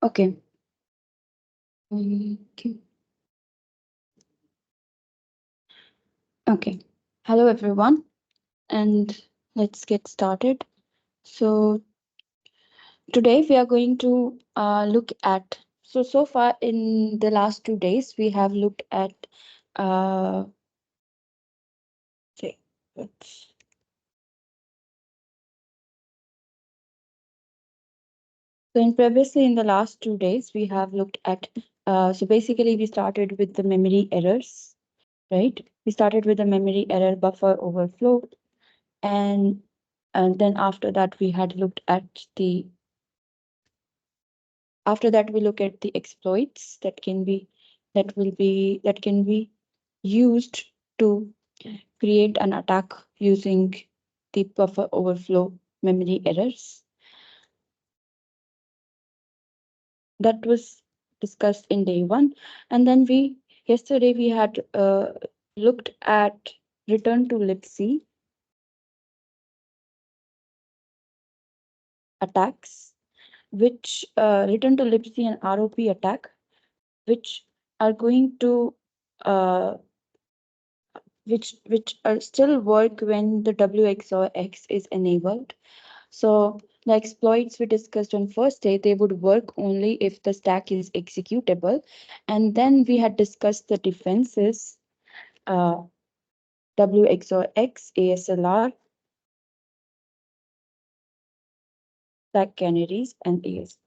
Okay. Okay. Okay. Hello, everyone, and let's get started. So, today we are going to look at. So far in the last 2 days, we have looked at. Uh, say, let's- so, in previously in the last 2 days, we have looked at. So, basically, we started with the memory errors, right? We started with the memory error buffer overflow, and and then after that, we had looked at the after that we look at the exploits that can be used to create an attack using the buffer overflow memory errors. That was discussed in day one. And then we yesterday we had looked at return to libc attacks, which return to libc and rop attack, which are going to uh, which are still work when the WXOR X is enabled. So the exploits we discussed on first day, they would work only if the stack is executable. And then we had discussed the defenses, uh, WXOR X, ASLR, stack canaries, and AS.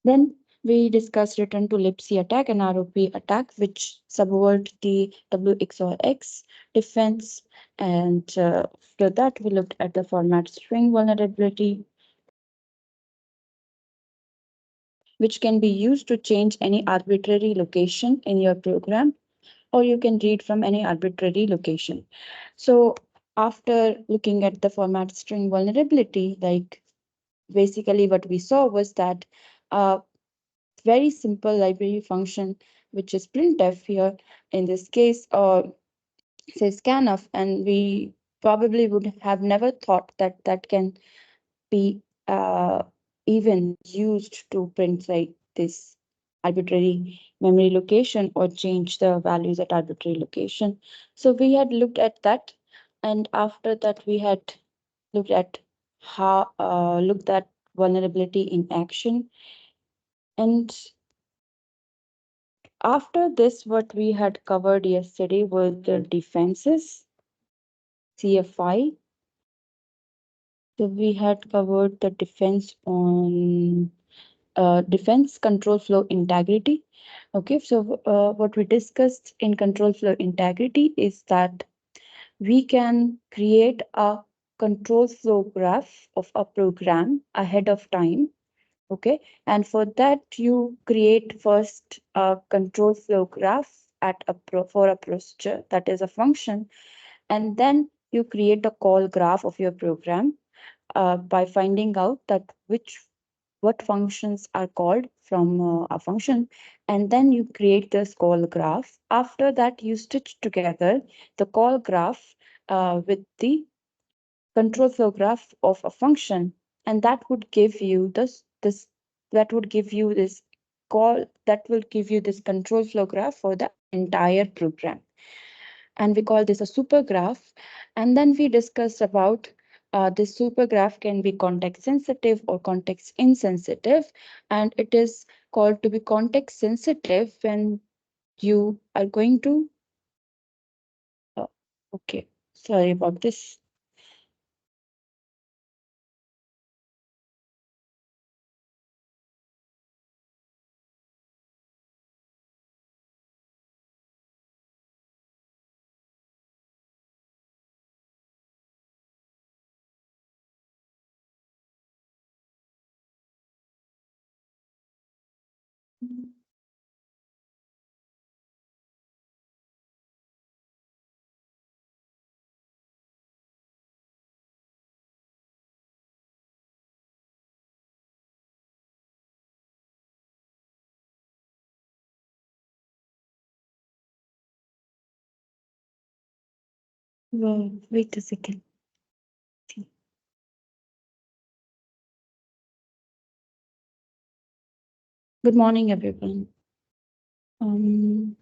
Then we discussed return to libc attack and ROP attack, which subvert the WXOR X defense. And after that, we looked at the format string vulnerability, which can be used to change any arbitrary location in your program, or you can read from any arbitrary location. So after looking at the format string vulnerability, like basically what we saw was that uh, very simple library function, which is printf here in this case, or say scanf, and we probably would have never thought that that can be even used to print like this arbitrary memory location or change the values at arbitrary location. So we had looked at that, and after that we had looked at how looked at vulnerability in action. And after this, what we had covered yesterday were the defenses, CFI. So we had covered the defense on defense control flow integrity. Okay, so what we discussed in control flow integrity is that we can create a control flow graph of a program ahead of time. Okay, and for that you create first a control flow graph for a procedure, that is a function, and then you create a call graph of your program by finding out that which what functions are called from a function, and then you create this call graph. After that, you stitch together the call graph with the control flow graph of a function, and that would give you this that would give you this call that will give you this control flow graph for the entire program, and we call this a super graph. And then we discussed about this super graph can be context sensitive or context insensitive, and it is called to be context sensitive when you are going to uh, okay, sorry about this. Wait a second. Good morning, everyone. Um,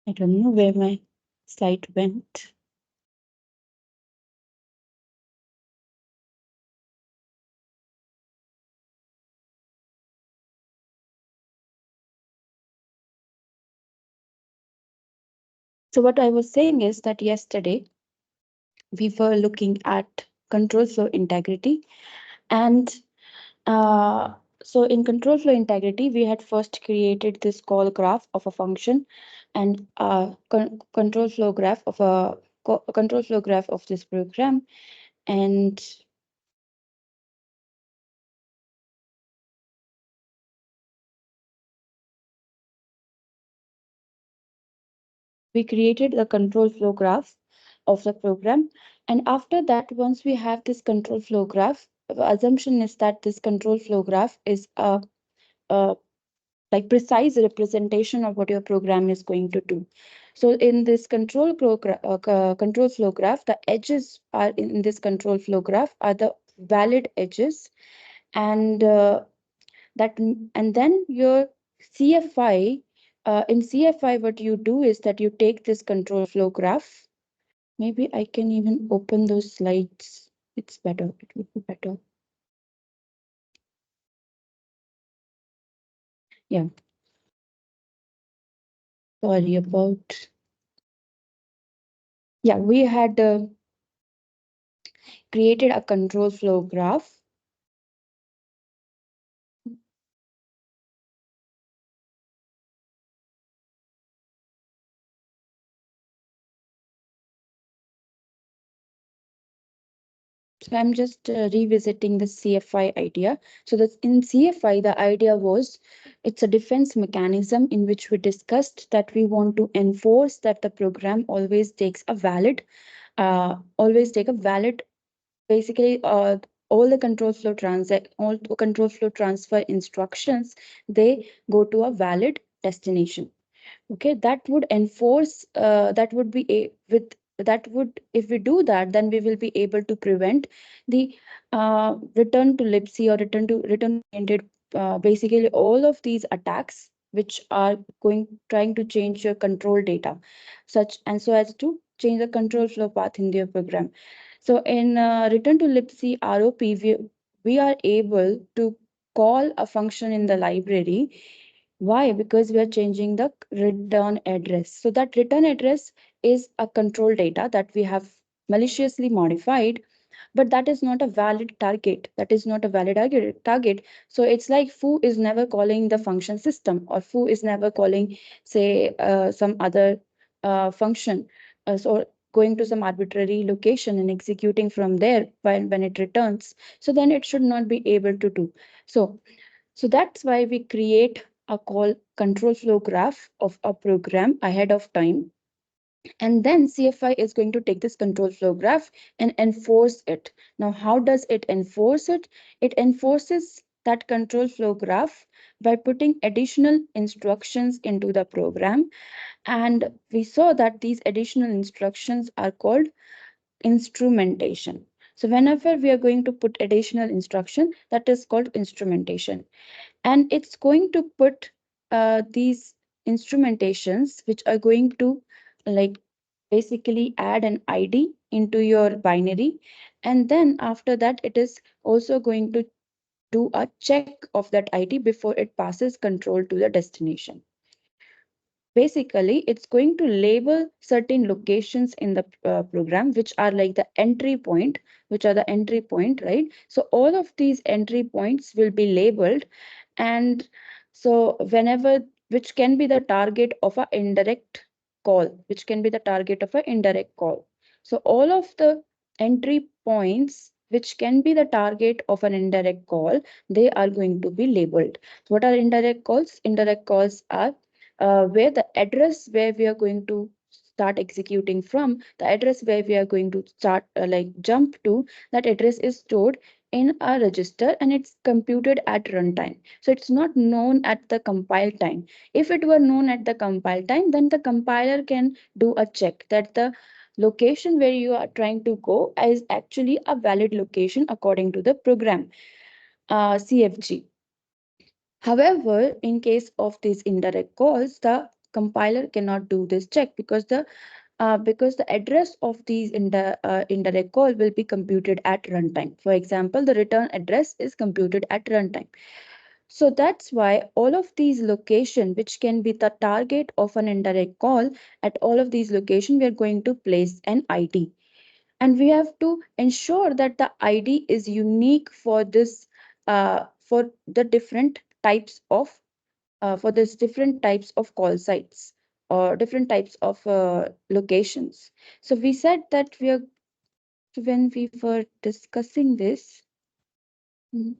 I don't know where my slide went. So what I was saying is that yesterday we were looking at control flow integrity, and uh, so in control flow integrity, we had first created this call graph of a function and control flow graph of a control flow graph of this program, and we created the control flow graph of the program. And after that, once we have this control flow graph, the assumption is that this control flow graph is a like precise representation of what your program is going to do. So in this control flow graph, the edges are in this control flow graph are the valid edges, and and then your CFI, in CFI, what you do is that you take this control flow graph. Maybe I can even open those slides. It's better. It would be better. Yeah. Sorry about. Yeah, we had created a control flow graph. So I'm just revisiting the CFI idea. So that in CFI, the idea was it's a defense mechanism in which we discussed that we want to enforce that the program always take a valid, basically all the control flow transfer instructions, they go to a valid destination. Okay, that would enforce that would be a with that would if we do that, then we will be able to prevent the return to libc or return oriented, basically all of these attacks which are going trying to change your control data, such and so as to change the control flow path in your program. So in return to libc rop, we are able to call a function in the library. Why? Because we are changing the return address. So that return address is a control data that we have maliciously modified, but that is not a valid target. That is not a valid target. So it's like foo is never calling the function system, or foo is never calling, say, some other function. So going to some arbitrary location and executing from there when it returns. So then it should not be able to do. So so that's why we create a call control flow graph of a program ahead of time. And then CFI is going to take this control flow graph and enforce it. Now, how does it enforce it? It enforces that control flow graph by putting additional instructions into the program. And we saw that these additional instructions are called instrumentation. So whenever we are going to put additional instruction, that is called instrumentation, and it's going to put these instrumentations which are going to, like, basically add an id into your binary, and then after that it is also going to do a check of that id before it passes control to the destination. Basically it's going to label certain locations in the program which are like the entry point, right? So all of these entry points will be labeled, and so whenever, which can be the target of a indirect call. So all of the entry points which can be the target of an indirect call, they are going to be labeled. What are indirect calls? Indirect calls are where the address where we are going to start executing from, the address where we are going to start jump to, that address is stored in a register and it's computed at runtime. So it's not known at the compile time. If it were known at the compile time, then the compiler can do a check that the location where you are trying to go is actually a valid location according to the program CFG. However, in case of these indirect calls, the compiler cannot do this check because the address of these indirect call will be computed at runtime. For example, the return address is computed at runtime. So that's why all of these location, which can be the target of an indirect call, at all of these location, we are going to place an ID. And we have to ensure that the ID is unique for this, for the different types of, for this different types of call sites or different types of locations. So we said that we are, when we were discussing this, mm,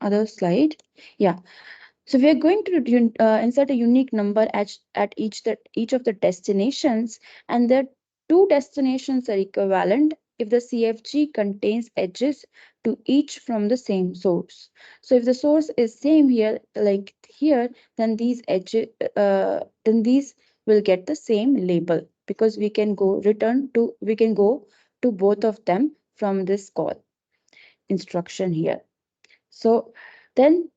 other slide, yeah. So we are going to insert a unique number at each of the destinations, and the two destinations are equivalent if the CFG contains edges to each from the same source. So if the source is same here, like here, then these edges, then these will get the same label, because we can go to both of them from this call instruction here. So then,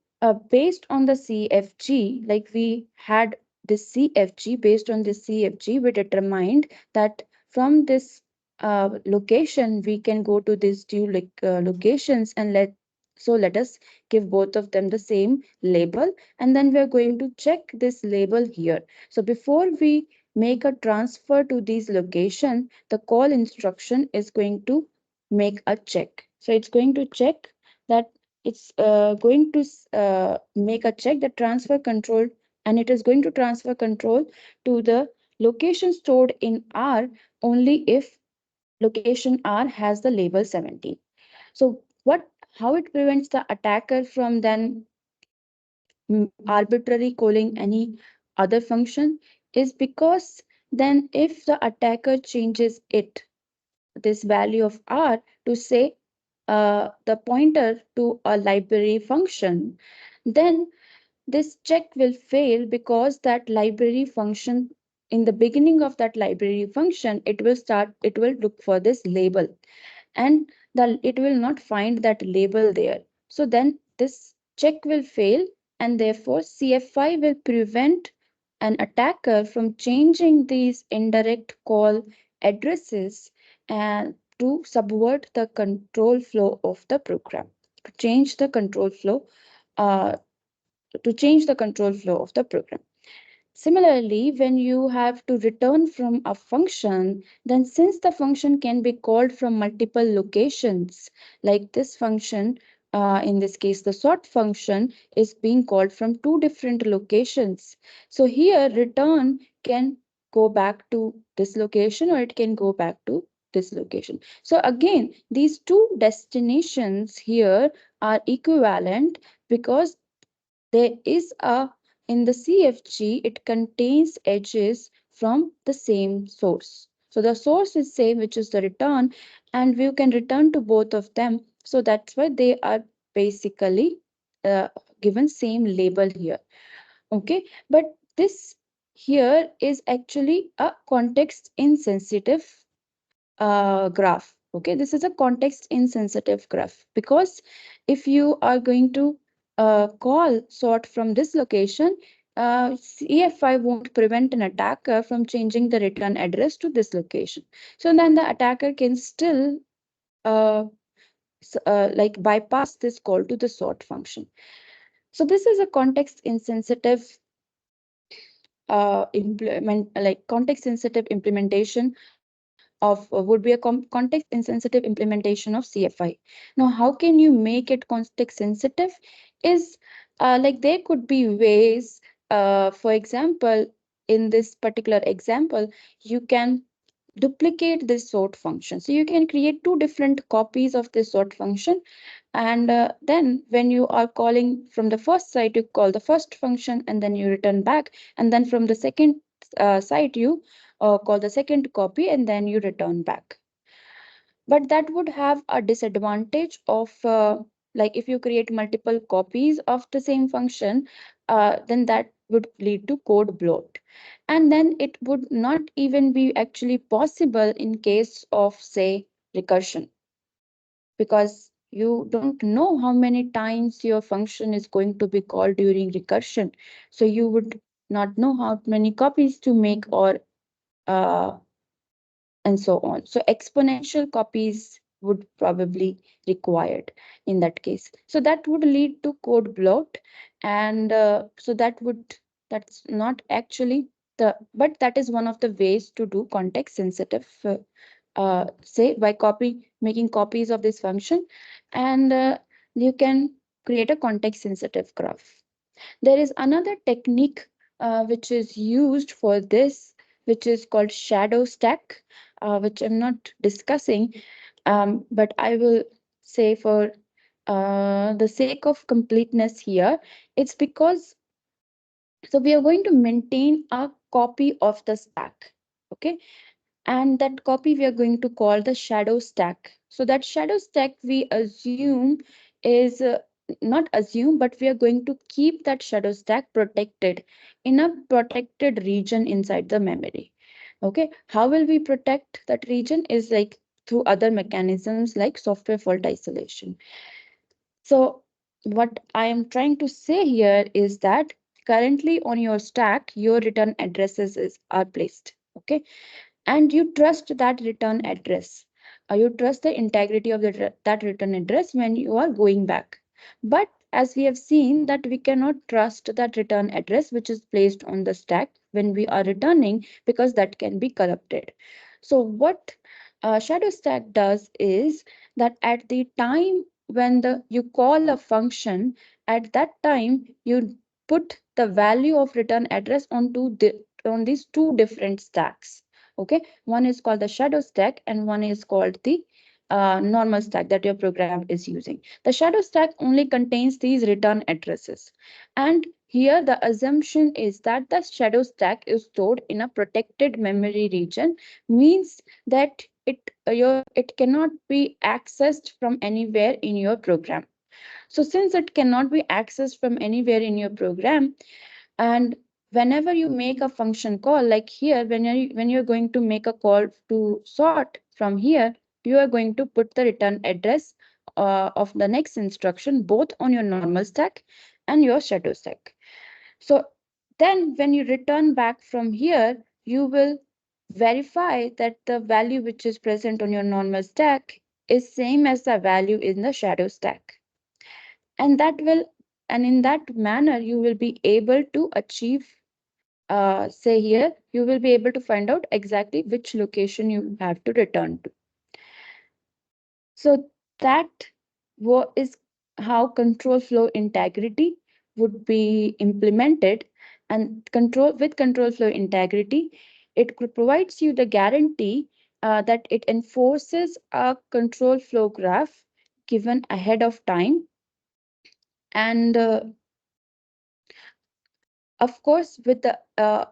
based on the CFG, like we had this CFG, based on this CFG, we determined that from this location, we can go to these two locations, and let us give both of them the same label, and then we're going to check this label here. So before we make a transfer to these location, the call instruction is going to make a check. So it's going to check that it's going to make a check the transfer control, and it is going to transfer control to the location stored in R only if location R has the label 17. So what, how it prevents the attacker from then arbitrarily calling any other function is because then if the attacker changes this value of R to say the pointer to a library function, then this check will fail, because that library function, in the beginning of that library function, it will look for this label, and it will not find that label there. So then this check will fail, and therefore CFI will prevent an attacker from changing these indirect call addresses and to subvert the control flow of the program, to change the control flow, uh, of the program. Similarly, when you have to return from a function, then since the function can be called from multiple locations, like this function, in this case, the sort function is being called from two different locations. So here, return can go back to this location, or it can go back to this location. So again, these two destinations here are equivalent, because there is a, in the CFG, it contains edges from the same source. So the source is same, which is the return, and we can return to both of them. So that's why they are basically uh, given same label here. Okay, but this here is actually a context insensitive graph. Okay, this is a context insensitive graph, because if you are going to call sort from this location, CFI won't prevent an attacker from changing the return address to this location. So then the attacker can still uh, like bypass this call to the sort function. So this is a context insensitive context sensitive implementation of would be a context insensitive implementation of CFI. Now, how can you make it context sensitive? Is like there could be ways. For example, in this particular example, you can duplicate this sort function. So you can create two different copies of this sort function, and then when you are calling from the first site, you call the first function and then you return back, and then from the second site, you call the second copy and then you return back. But that would have a disadvantage of like if you create multiple copies of the same function, then that would lead to code bloat, and then it would not even be actually possible in case of, say, recursion, because you don't know how many times your function is going to be called during recursion. So you would not know how many copies to make, or uh, and so on. So exponential copies would probably required in that case. So that would lead to code bloat, and that's not actually but that is one of the ways to do context sensitive, say by making copies of this function, and you can create a context sensitive graph. There is another technique which is used for this, which is called shadow stack, which I'm not discussing, but I will say for the sake of completeness here, it's because so we are going to maintain a copy of the stack. Okay, and that copy we are going to call the shadow stack. So that shadow stack we assume is not assume, but we are going to keep that shadow stack protected in a protected region inside the memory. Okay, how will we protect that region is like through other mechanisms like software fault isolation. So what I am trying to say here is that currently on your stack your return addresses are placed. Okay, and you trust that return address. You trust the integrity of that return address when you are going back. But as we have seen that we cannot trust that return address which is placed on the stack when we are returning, because that can be corrupted. So what shadow stack does is that at the time when you call a function, at that time you put the value of return address on these two different stacks. Okay, one is called the shadow stack and one is called the normal stack that your program is using. The shadow stack only contains these return addresses, and here the assumption is that the shadow stack is stored in a protected memory region, means that it cannot be accessed from anywhere in your program. So since it cannot be accessed from anywhere in your program, and whenever you make a function call, like here, when you're going to make a call to sort from here, you are going to put the return address of the next instruction both on your normal stack and your shadow stack. So then when you return back from here, you will verify that the value which is present on your normal stack is same as the value in the shadow stack, and that will and in that manner you will be able to achieve, say here, you will be able to find out exactly which location you have to return to. So that is how control flow integrity would be implemented. And control flow integrity, it provides you the guarantee that it enforces a control flow graph given ahead of time, and of course with the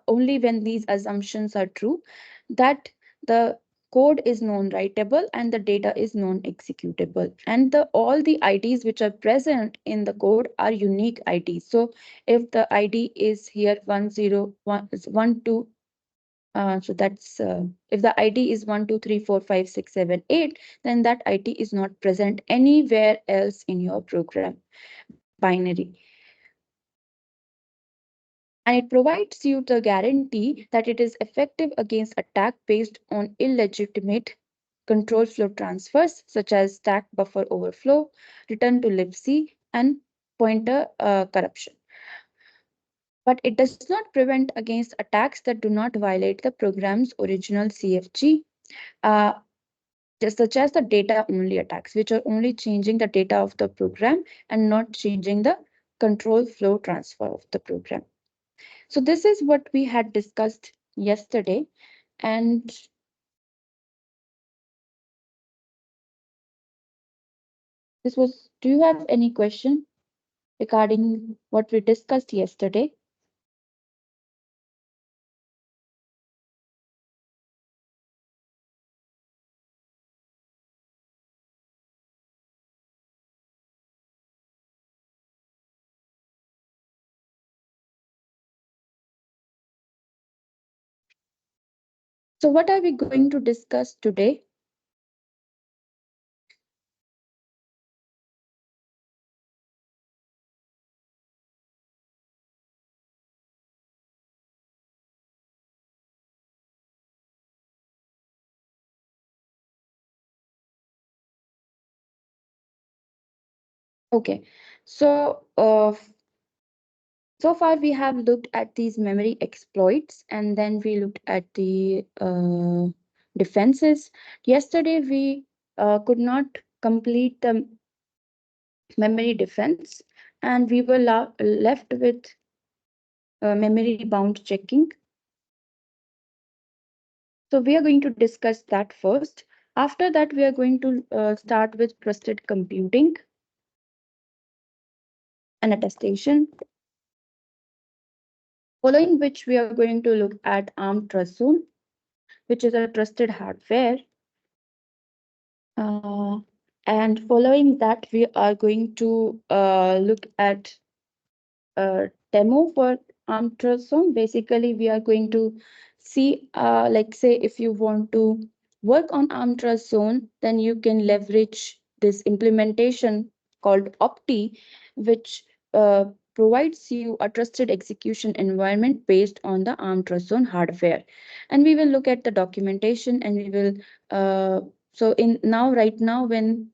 only when these assumptions are true, that the code is non writable and the data is non executable, and the all the IDs which are present in the code are unique IDs. So if the ID is here 101 so that's if the ID is 1 2 3 4 5 6 7 8, then that ID is not present anywhere else in your program binary, and it provides you the guarantee that it is effective against attack based on illegitimate control flow transfers such as stack buffer overflow, return to libc, and pointer corruption. But it does not prevent against attacks that do not violate the program's original CFG, uh, just such as the data only attacks, which are only changing the data of the program and not changing the control flow transfer of the program. So this is what we had discussed yesterday. And this was, do you have any question regarding what we discussed yesterday? So what are we going to discuss today? Okay, so so far we have looked at these memory exploits, and then we looked at the defenses. Yesterday we could not complete the memory defense, and we were left with memory bound checking. So we are going to discuss that first. After that, we are going to start with trusted computing and attestation, following which we are going to look at ARM Trust Zone, which is a trusted hardware. Uh, and following that, we are going to look at demo for ultrasound. Basically, we are going to see, like say, if you want to work on ultrasound, then you can leverage this implementation called Opti, which uh, provides you a trusted execution environment based on the ultrasound hardware. And we will look at the documentation, and we will so in now right now when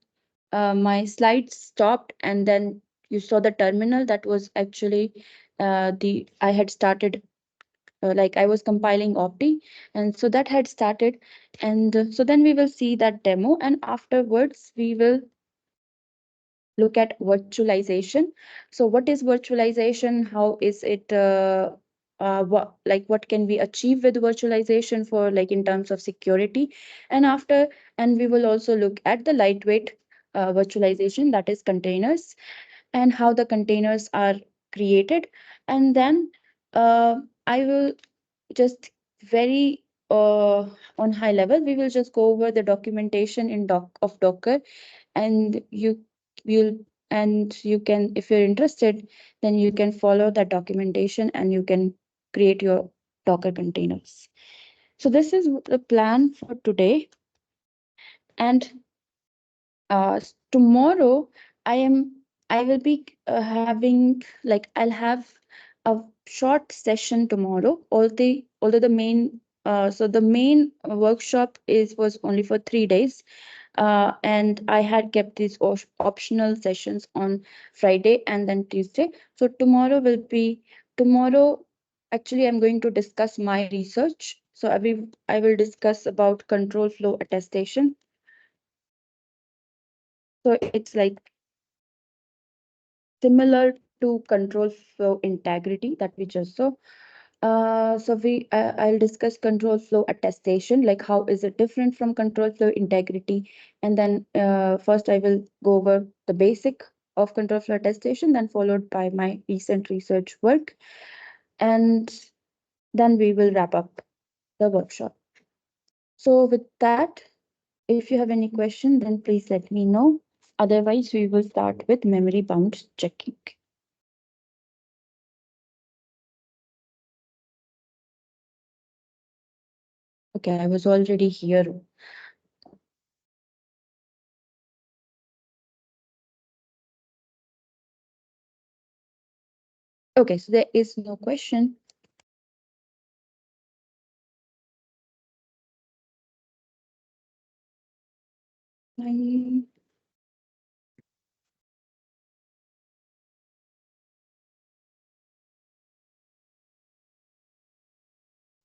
my slides stopped, and then you saw the terminal. That was actually the I had started, like I was compiling Opti, and so that had started. And so then we will see that demo, and afterwards we will look at virtualization. So what is virtualization? How is it what can we achieve with virtualization for, like, in terms of security? And after, and we will also look at the lightweight virtualization, that is containers, and how the containers are created. And then I will just very on high level, we will just go over the documentation in Docker, and you will, and you can, if you're interested, then you can follow that documentation and you can create your Docker containers. So this is the plan for today. And tomorrow I will be having, like, I'll have a short session tomorrow. Although the main the main workshop is was only for 3 days, and I had kept these optional sessions on Friday and then Tuesday. So tomorrow actually I'm going to discuss my research. So I will discuss about control flow attestation. So it's like similar to control flow integrity that we just saw. I'll discuss control flow attestation, like how is it different from control flow integrity, and then first I will go over the basic of control flow attestation, then followed by my recent research work, and then we will wrap up the workshop. So with that, if you have any question, then please let me know. Otherwise, we will start with memory bound checking. Okay, I was already here. Okay, so there is no question. I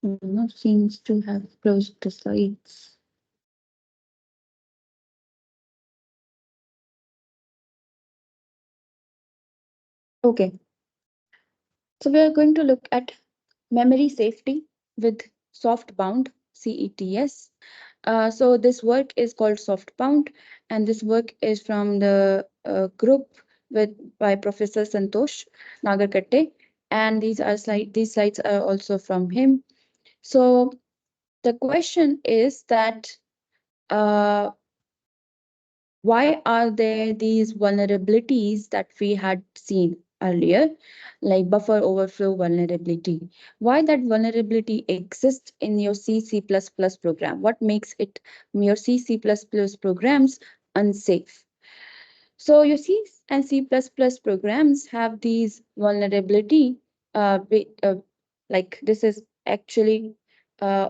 not seems to have closed the slides. Okay, so we are going to look at memory safety with Softbound, CETS. So this work is called Softbound, and this work is from the group with by Professor Santosh Nagarkate, and these slides are also from him. So the question is that uh, why are there these vulnerabilities that we had seen earlier, like buffer overflow vulnerability? Why that vulnerability exists in your C++ program? What makes it your C++ programs unsafe? So your C and C++ programs have these vulnerability. Like this is actually uh,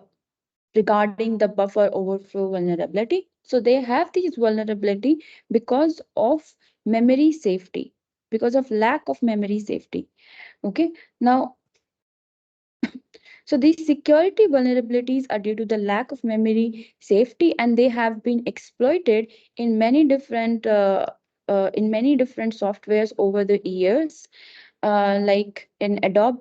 regarding the buffer overflow vulnerability. So they have these vulnerability because of memory safety, because of lack of memory safety. Okay, now, so these security vulnerabilities are due to the lack of memory safety, and they have been exploited in many different softwares over the years, like in Adobe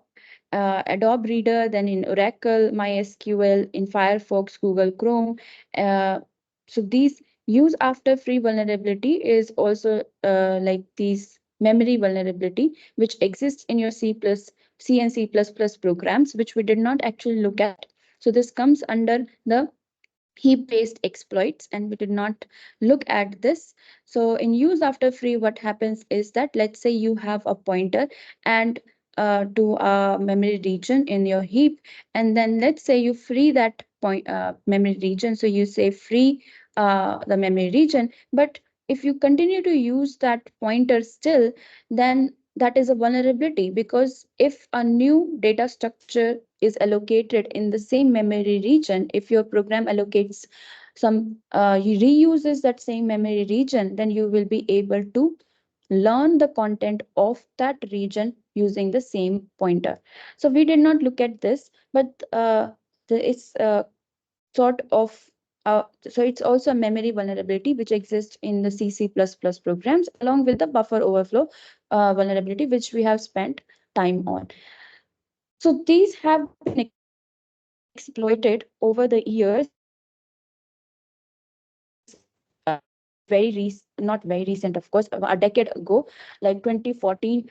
Reader, then in Oracle, MySQL, in Firefox, Google Chrome. Uh, so these use after free vulnerability is also like these memory vulnerability, which exists in your C and C++ programs, which we did not actually look at. So this comes under the heap-based exploits, and we did not look at this. So in use after free, what happens is that, let's say you have a pointer and to a memory region in your heap, and then let's say you free that memory region. So you say free the memory region, but if you continue to use that pointer still, then that is a vulnerability, because if a new data structure is allocated in the same memory region, if your program allocates some you reuses that same memory region, then you will be able to learn the content of that region using the same pointer. So we did not look at this, but it's sort of so it's also a memory vulnerability which exists in the C++ programs, along with the buffer overflow vulnerability, which we have spent time on. So these have been exploited over the years, not very recent, of course, a decade ago, like 2014,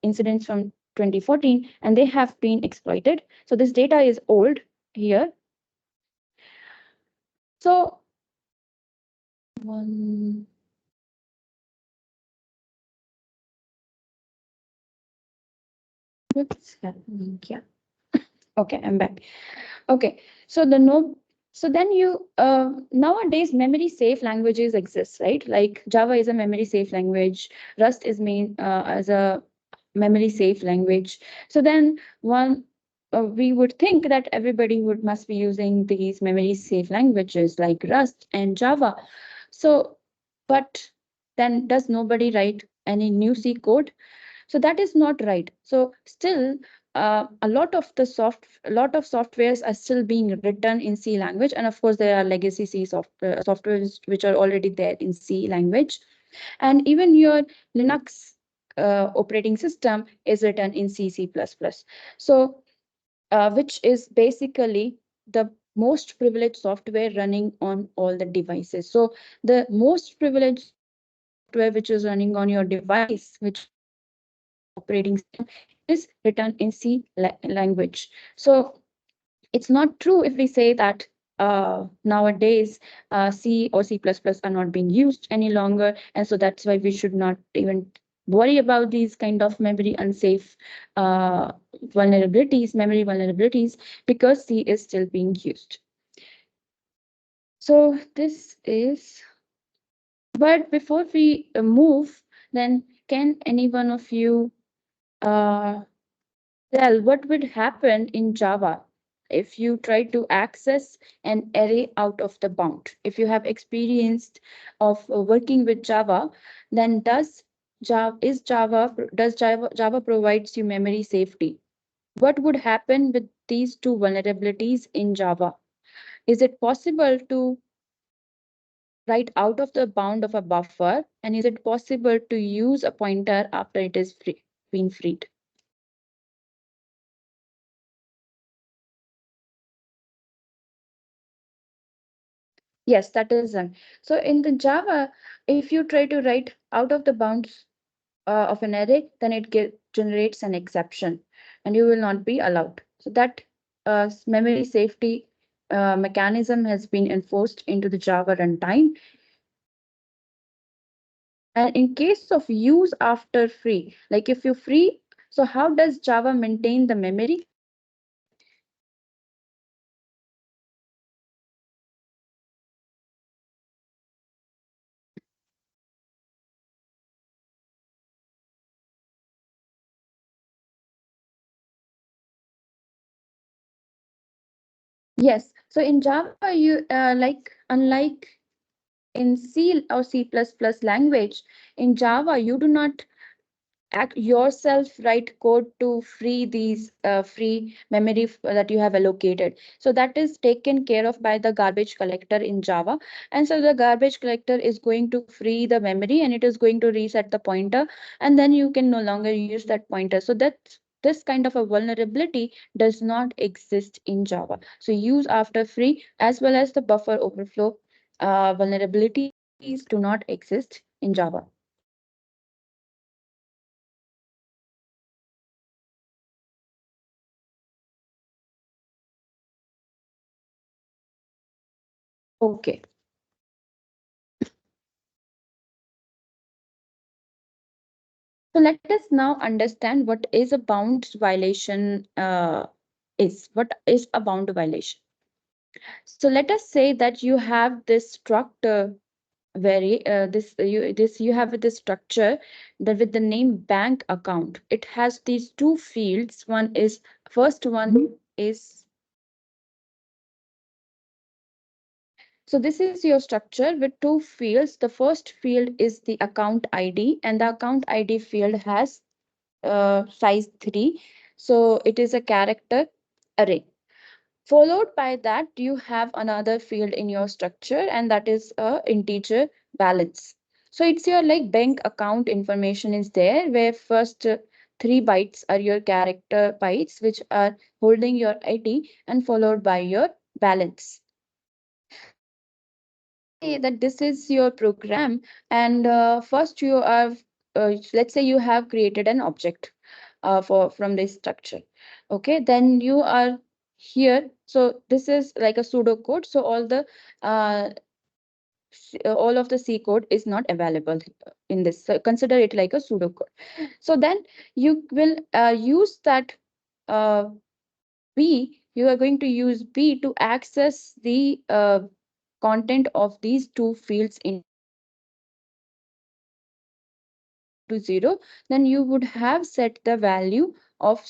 incidents from 2014, and they have been exploited. So this data is old here. So one, what's happening? Yeah. Okay, I'm back. Okay, so the no, so then you nowadays memory safe languages exist, right? Like Java is a memory safe language, Rust is main as a memory safe language. So then one we would think that everybody would must be using these memory safe languages like Rust and Java. So, but then does nobody write any new C code? So that is not right. So still a lot of softwares are still being written in C language, and of course there are legacy softwares which are already there in C language, and even your Linux operating system is written in C++. So which is basically the most privileged software running on all the devices. So the most privileged software which is running on your device, which is your operating system, is written in C language. So it's not true if we say that nowadays C or C++ are not being used any longer, and so that's why we should not even worry about these kind of memory unsafe memory vulnerabilities, because C is still being used. So this is, but before we move, then can any one of you uh, tell what would happen in Java if you try to access an array out of the bound? If you have experienced of working with Java, then Java provides you memory safety? What would happen with these two vulnerabilities in Java? Is it possible to write out of the bound of a buffer, and is it possible to use a pointer after it is been freed? Yes, that is done. So in the Java, if you try to write out of the bounds of an array, then generates an exception, and you will not be allowed. So that memory safety mechanism has been enforced into the Java runtime. And in case of use after free, like if you free, so how does Java maintain the memory? Yes. So in Java, you like unlike in C or C++ language. In Java, you do not act yourself write code to free these free memory that you have allocated. So that is taken care of by the garbage collector in Java. And so the garbage collector is going to free the memory, and it is going to reset the pointer, and then you can no longer use that pointer. So that this kind of a vulnerability does not exist in Java. So use after free as well as the buffer overflow vulnerabilities do not exist in Java. Okay. So let us now understand what is a bound violation is. What is a bound violation? So let us say that you have this structure very this you have this structure that with the name bank account. It has these two fields. One is first one is so this is your structure with two fields. The first field is the account ID, and the account ID field has size 3. So it is a character array. Followed by that, you have another field in your structure, and that is a integer balance. So it's your like bank account information is there, where first 3 bytes are your character bytes, which are holding your ID, and followed by your balance. Say that this is your program, and first you have let's say you have created an object for from this structure. Okay, then you are here. So this is like a pseudo code. So uh, all of the C code is not available in this. So consider it like a pseudo code. So then you will use that uh, B. You are going to use B to access the content of these two fields into 0. Then you would have set the value of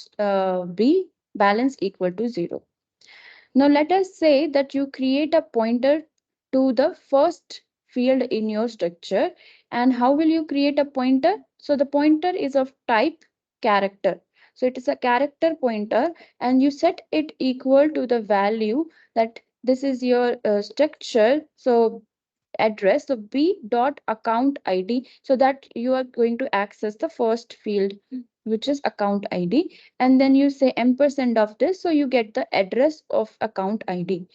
B balance equal to 0. Now let us say that you create a pointer to the first field in your structure. And how will you create a pointer? So the pointer is of type character. So it is a character pointer, and you set it equal to the value that this is your structure. So address, so b dot account id, so that you are going to access the first field, which is account id. And then you say ampersand of this, so you get the address of account id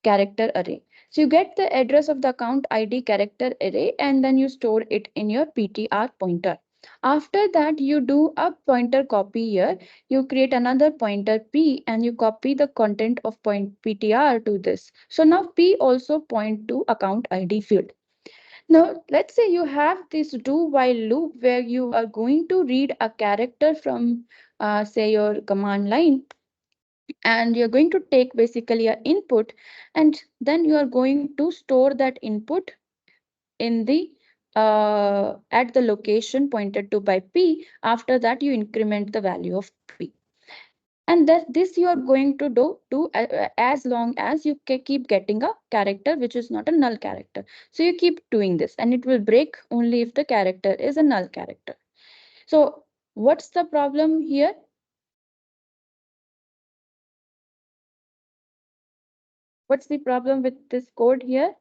character array. So you get the address of the account id character array, and then you store it in your ptr pointer. After that, you do a pointer copy here. You create another pointer p, and you copy the content of point ptr to this. So now p also point to account id field. Now, let's say you have this do while loop where you are going to read a character from, say, your command line, and you're going to take basically an input, and then you are going to store that input in the at the location pointed to by p. After that, you increment the value of p, and that this you are going to do as long as you keep getting a character which is not a null character. So you keep doing this, and it will break only if the character is a null character. So what's the problem here? What's the problem with this code here?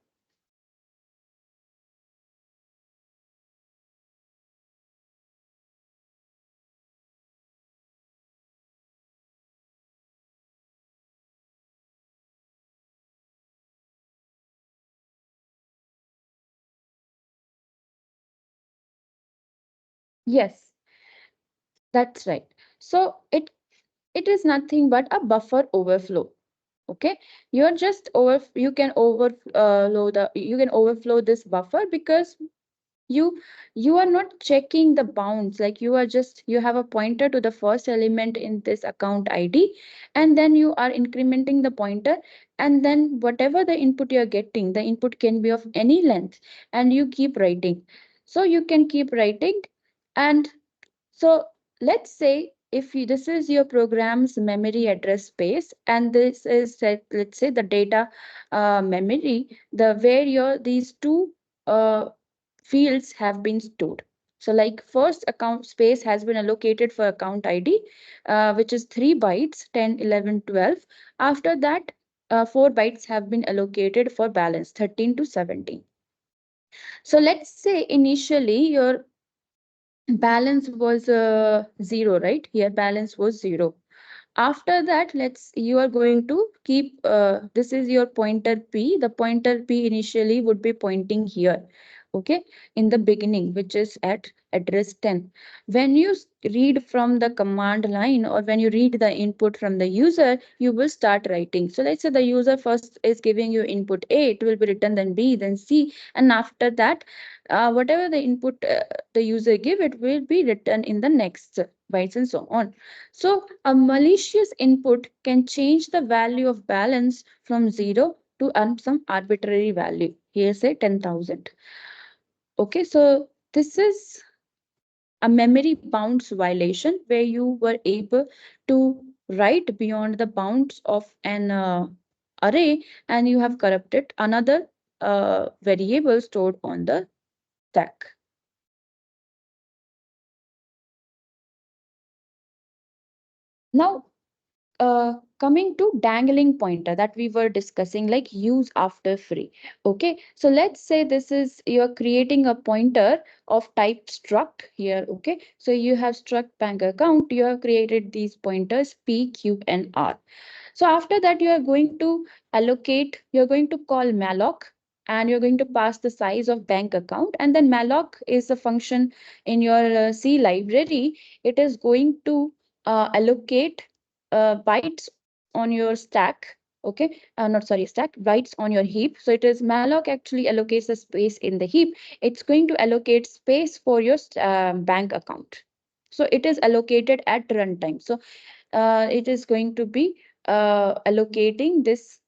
Yes, that's right. So it is nothing but a buffer overflow. Okay, you're just over you can overflow this buffer because you you are not checking the bounds. Like you are just you have a pointer to the first element in this account id, and then you are incrementing the pointer, and then whatever the input you are getting, the input can be of any length, and you keep writing. So you can keep writing. And so let's say if you, this is your program's memory address space, and this is let's say the data memory, the where your these two uh, fields have been stored. So like first account space has been allocated for account ID, which is 3 bytes, 10, 11, 12. After that, 4 bytes have been allocated for balance, 13 to 17. So let's say initially your balance was 0, right? Here balance was 0. After that, you are going to keep this is your pointer P. The pointer P initially would be pointing here, okay, in the beginning, which is at address 10. When you read from the command line, or when you read the input from the user, you will start writing. So let's say the user first is giving you input A, it will be written then B, then C, and after that, whatever the input the user give, it will be written in the next bytes and so on. So a malicious input can change the value of balance from 0 to some arbitrary value. Here say 10,000. Okay, so this is a memory bounds violation where you were able to write beyond the bounds of an array, and you have corrupted another variable stored on the stack. Now, coming to dangling pointer that we were discussing, like use after free. Okay, so let's say this is you're creating a pointer of type struct here. Okay, so you have struct bank account, you have created these pointers P, Q, and R. So after that, you are going to allocate, you're going to call malloc, and you're going to pass the size of bank account. And then malloc is a function in your C library. It is going to allocate bytes on your stack. Okay, not sorry, stack bytes on your heap. So it is malloc actually allocates the space in the heap. It's going to allocate space for your bank account. So it is allocated at runtime. So it is going to be allocating this.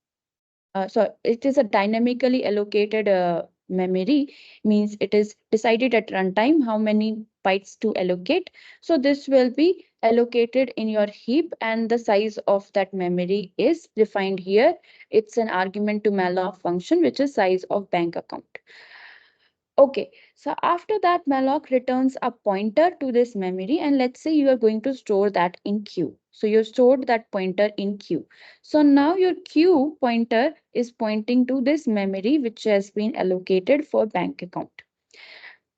So it is a dynamically allocated memory, means it is decided at runtime how many bytes to allocate. So this will be allocated in your heap, and the size of that memory is defined here. It's an argument to malloc function, which is size of bank account. Okay, so after that, malloc returns a pointer to this memory, and let's say you are going to store that in Q. So you stored that pointer in Q. So now your Q pointer is pointing to this memory which has been allocated for bank account.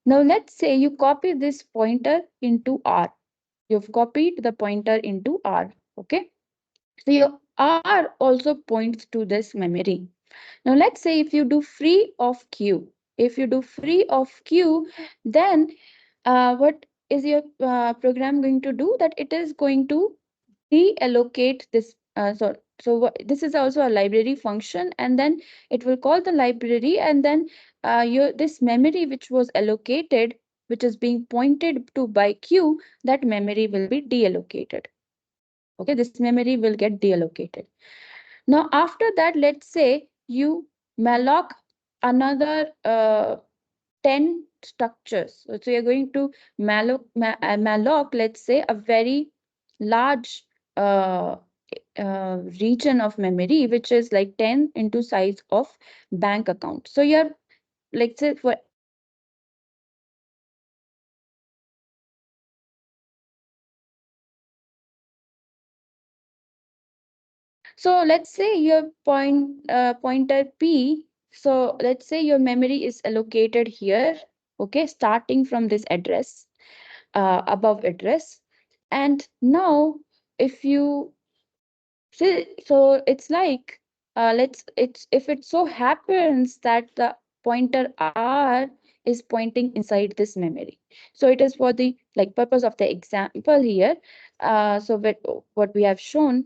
Now let's say you copy this pointer into R. You've copied the pointer into R. Okay, so your R also points to this memory. Now let's say if you do free of Q, if you do free of Q, then what is your program going to do? That it is going to deallocate this. This is also a library function, and then it will call the library, and then your this memory which was allocated, which is being pointed to by Q, that memory will be deallocated. Okay, this memory will get deallocated. Now, after that, let's say you malloc another 10 structures. So you're going to malloc, let's say, a very large region of memory, which is like 10 into size of bank account. So you're, let's say, for so let's say your pointer P. So let's say your memory is allocated here. Okay, starting from this address, above address, and now if you so it's like let's it's if it so happens that the pointer R is pointing inside this memory. So it is for the like purpose of the example here. What we have shown.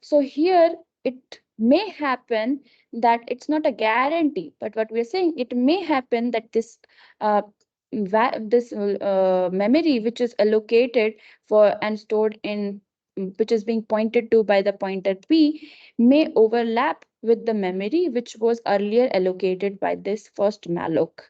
So here it may happen that it's not a guarantee, but what we're saying, it may happen that this uh, memory which is allocated for and stored in which is being pointed to by the pointer P may overlap with the memory which was earlier allocated by this first malloc.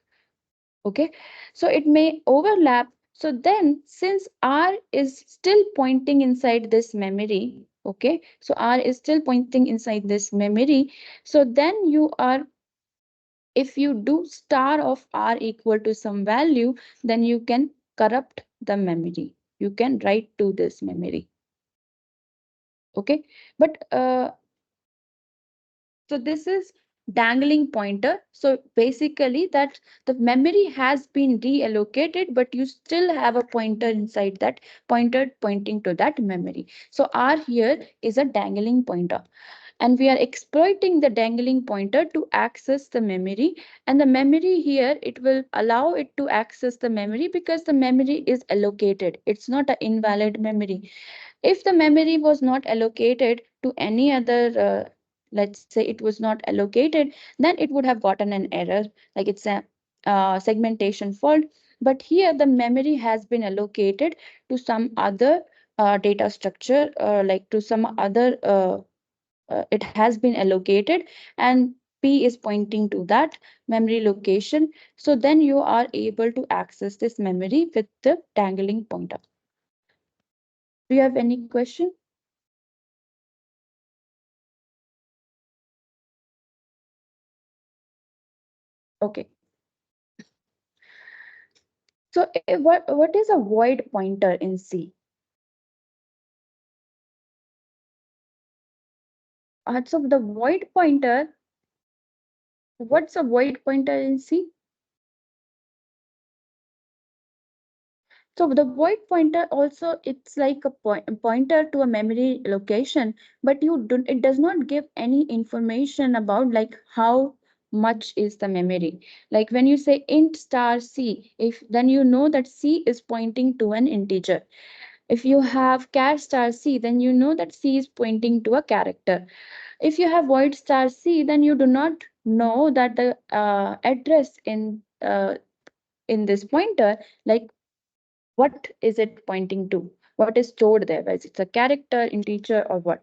Okay, so it may overlap. So then, since R is still pointing inside this memory, okay, so R is still pointing inside this memory, so then you are if you do star of r equal to some value, then you can corrupt the memory. You can write to this memory. Okay, but so this is dangling pointer. So basically that the memory has been reallocated, but you still have a pointer inside that pointer pointing to that memory. So R here is a dangling pointer. And we are exploiting the dangling pointer to access the memory, and the memory here, it will allow it to access the memory because the memory is allocated. It's not an invalid memory. If the memory was not allocated to any other let's say it was not allocated, then it would have gotten an error, like it's a segmentation fault. But here the memory has been allocated to some other data structure, like to some other it has been allocated, and P is pointing to that memory location. So then you are able to access this memory with the dangling pointer. Do you have any question? Okay. So what is a void pointer in C? So the void pointer, what's a void pointer in C? So the void pointer also, it's like a pointer to a memory location, but it does not give any information about like how much is the memory. Like when you say int star C, if then you know that C is pointing to an integer. If you have char star C, then you know that C is pointing to a character. If you have void star C, then you do not know that the address in this pointer, like what is it pointing to? What is stored there? Is it a character, integer, or what?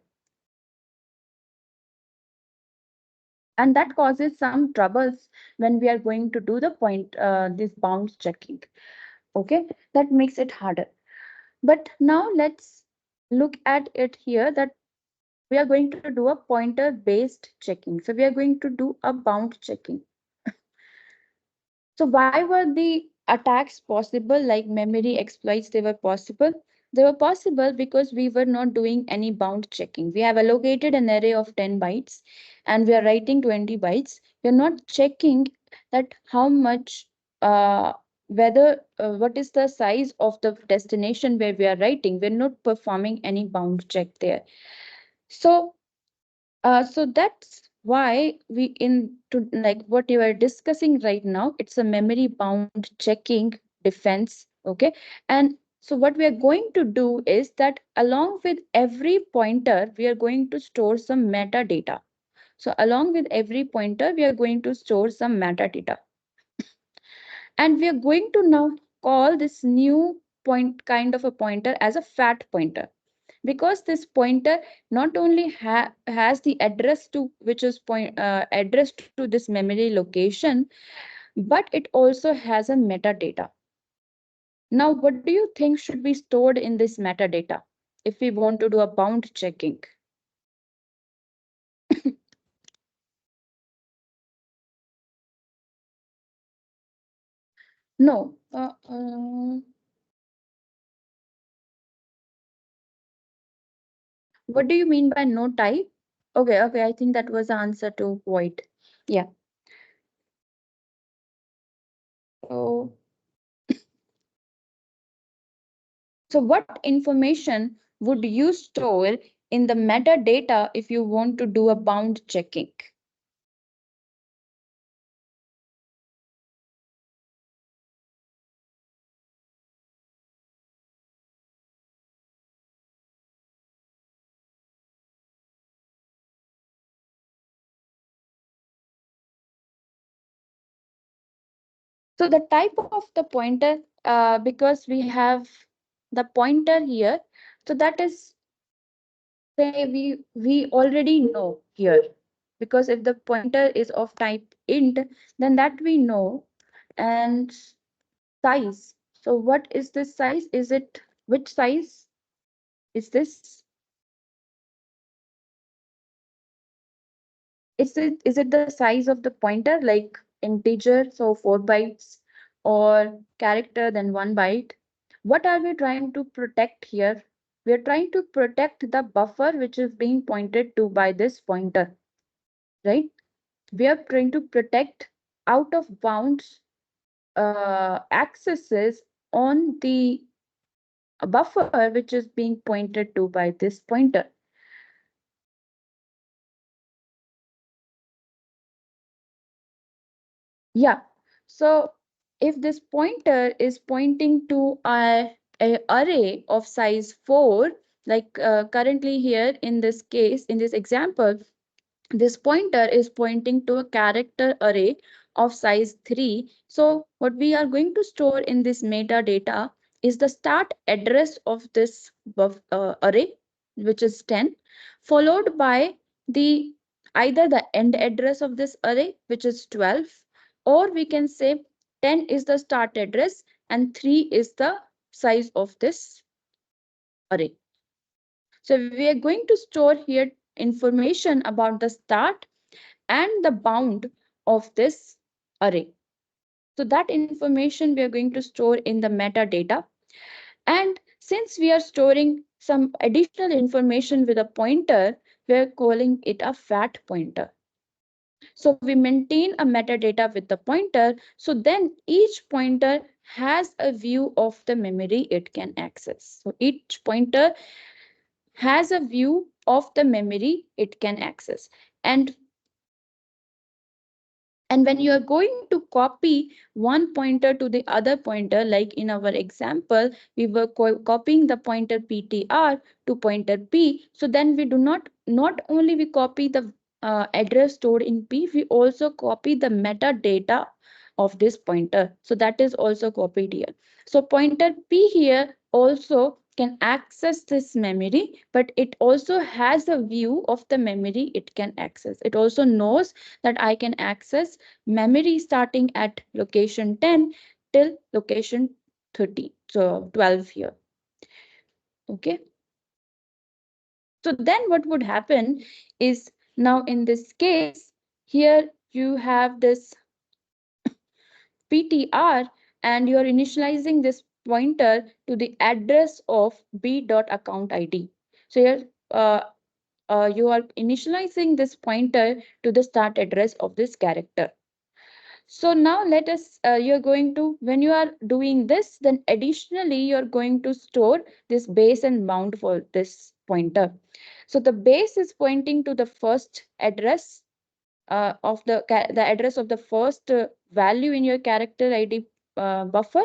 And that causes some troubles when we are going to do the this bounds checking. Okay, that makes it harder. But now let's look at it here that we are going to do a pointer based checking. So we are going to do a bound checking. So why were the attacks possible, like memory exploits, they were possible? They were possible because we were not doing any bound checking. We have allocated an array of 10 bytes and we are writing 20 bytes. We are not checking that how much, whether, what is the size of the destination where we are writing. We're not performing any bound check there. So so that's why we in to like what you are discussing right now, it's a memory bound checking defense. Okay. And so what we are going to do is that along with every pointer, we are going to store some metadata. So along with every pointer, we are going to store some metadata. And we are going to now call this new point kind of a pointer as a fat pointer, because this pointer not only has the address to which is address to this memory location, but it also has a metadata. Now what do you think should be stored in this metadata if we want to do a bound checking? No. What do you mean by no type? Okay, okay, I think that was the answer to void. Yeah. So So what information would you store in the metadata if you want to do a bound checking? So the type of the pointer, because we have the pointer here, so that is, say, we already know here, because if the pointer is of type int, then that we know. And size. So what is this size? Is it, which size is this? Is it the size of the pointer? Like integer, so 4 bytes, or character, then 1 byte. What are we trying to protect here? We are trying to protect the buffer which is being pointed to by this pointer, right? We are trying to protect out of bounds accesses on the buffer which is being pointed to by this pointer. Yeah, so if this pointer is pointing to a array of size 4, like currently here in this case, in this example, this pointer is pointing to a character array of size 3. So what we are going to store in this metadata is the start address of this array, which is 10, followed by the either the end address of this array, which is 12, or we can say 10 is the start address and 3 is the size of this array. So we are going to store here information about the start and the bound of this array. So that information we are going to store in the metadata. And since we are storing some additional information with a pointer, we are calling it a fat pointer. So we maintain a metadata with the pointer. So then each pointer has a view of the memory it can access. So each pointer has a view of the memory it can access. And when you are going to copy one pointer to the other pointer, like in our example, we were copying the pointer PTR to pointer P. So then we do not only we copy the address stored in P, we also copy the metadata of this pointer. So that is also copied here. So pointer P here also can access this memory, but it also has a view of the memory it can access. It also knows that I can access memory starting at location 10 till location 30. So 12 here. Okay. So then what would happen is now in this case, here you have this PTR and you are initializing this pointer to the address of b.account ID. So here you are initializing this pointer to the start address of this character. So now let us, you're going to, when you are doing this, then additionally, you're going to store this base and bound for this pointer. So the base is pointing to the first address of the address of the first value in your character ID buffer,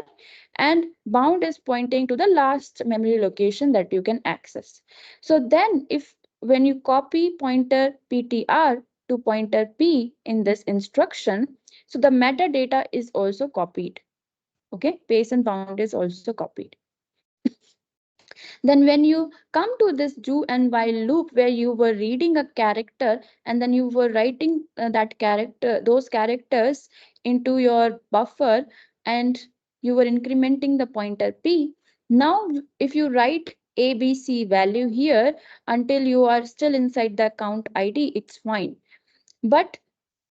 and bound is pointing to the last memory location that you can access. So then if when you copy pointer PTR to pointer P in this instruction, so the metadata is also copied. Okay, base and bound is also copied. Then when you come to this do and while loop where you were reading a character and then you were writing those characters into your buffer, and you were incrementing the pointer P. Now, if you write ABC value here until you are still inside the account ID, it's fine. But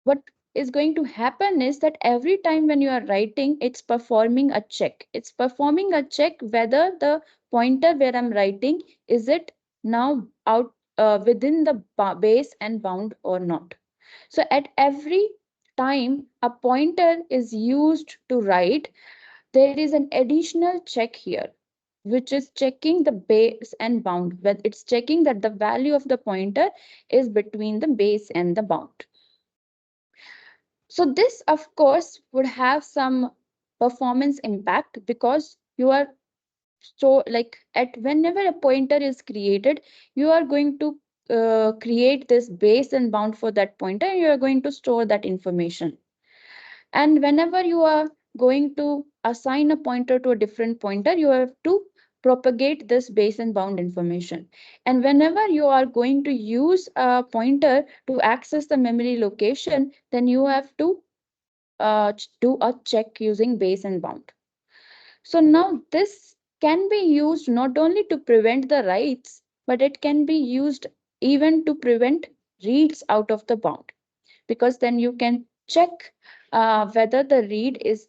what is going to happen is that every time when you are writing, it's performing a check. It's performing a check whether the pointer where I'm writing, is it now out within the base and bound or not. So at every time a pointer is used to write, there is an additional check here, which is checking the base and bound. When it's checking that the value of the pointer is between the base and the bound. So this, of course, would have some performance impact because you are so like at whenever a pointer is created, you are going to create this base and bound for that pointer, and you are going to store that information. And whenever you are going to assign a pointer to a different pointer, you have to propagate this base and bound information. And whenever you are going to use a pointer to access the memory location, then you have to do a check using base and bound. So now this can be used not only to prevent the writes, but it can be used even to prevent reads out of the bound, because then you can check whether the read is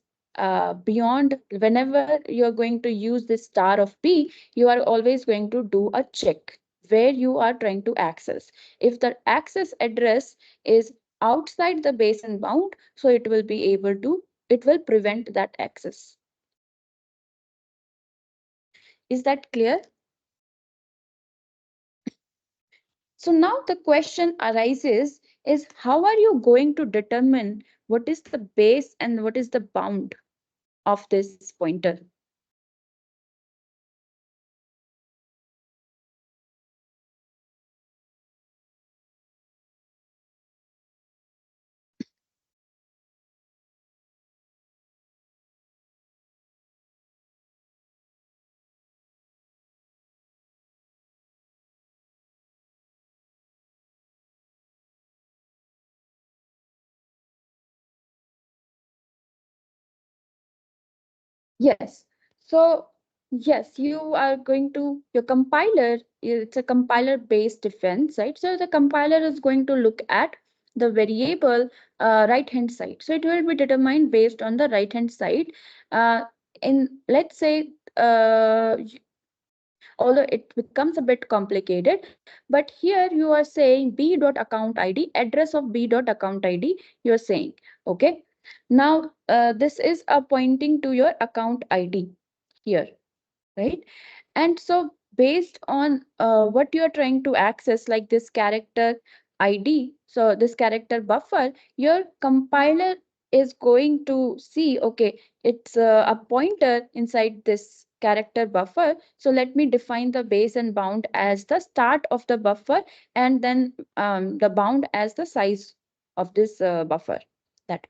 beyond. Whenever you're going to use this star of B, you are always going to do a check where you are trying to access. If the access address is outside the base and bound, so it will be able to, it will prevent that access. Is that clear? So now the question arises is, how are you going to determine what is the base and what is the bound of this pointer? Yes. So yes, you are going to, your compiler, it's a compiler based defense, right? So the compiler is going to look at the variable right hand side. So it will be determined based on the right hand side. Uh, in let's say although it becomes a bit complicated, but here you are saying b dot account id, address of b dot account id, you're saying, okay. Now this is a pointing to your account id here, right? And so based on what you are trying to access, like this character ID, so this character buffer, your compiler is going to see, okay, it's a pointer inside this character buffer. So let me define the base and bound as the start of the buffer, and then the bound as the size of this buffer. That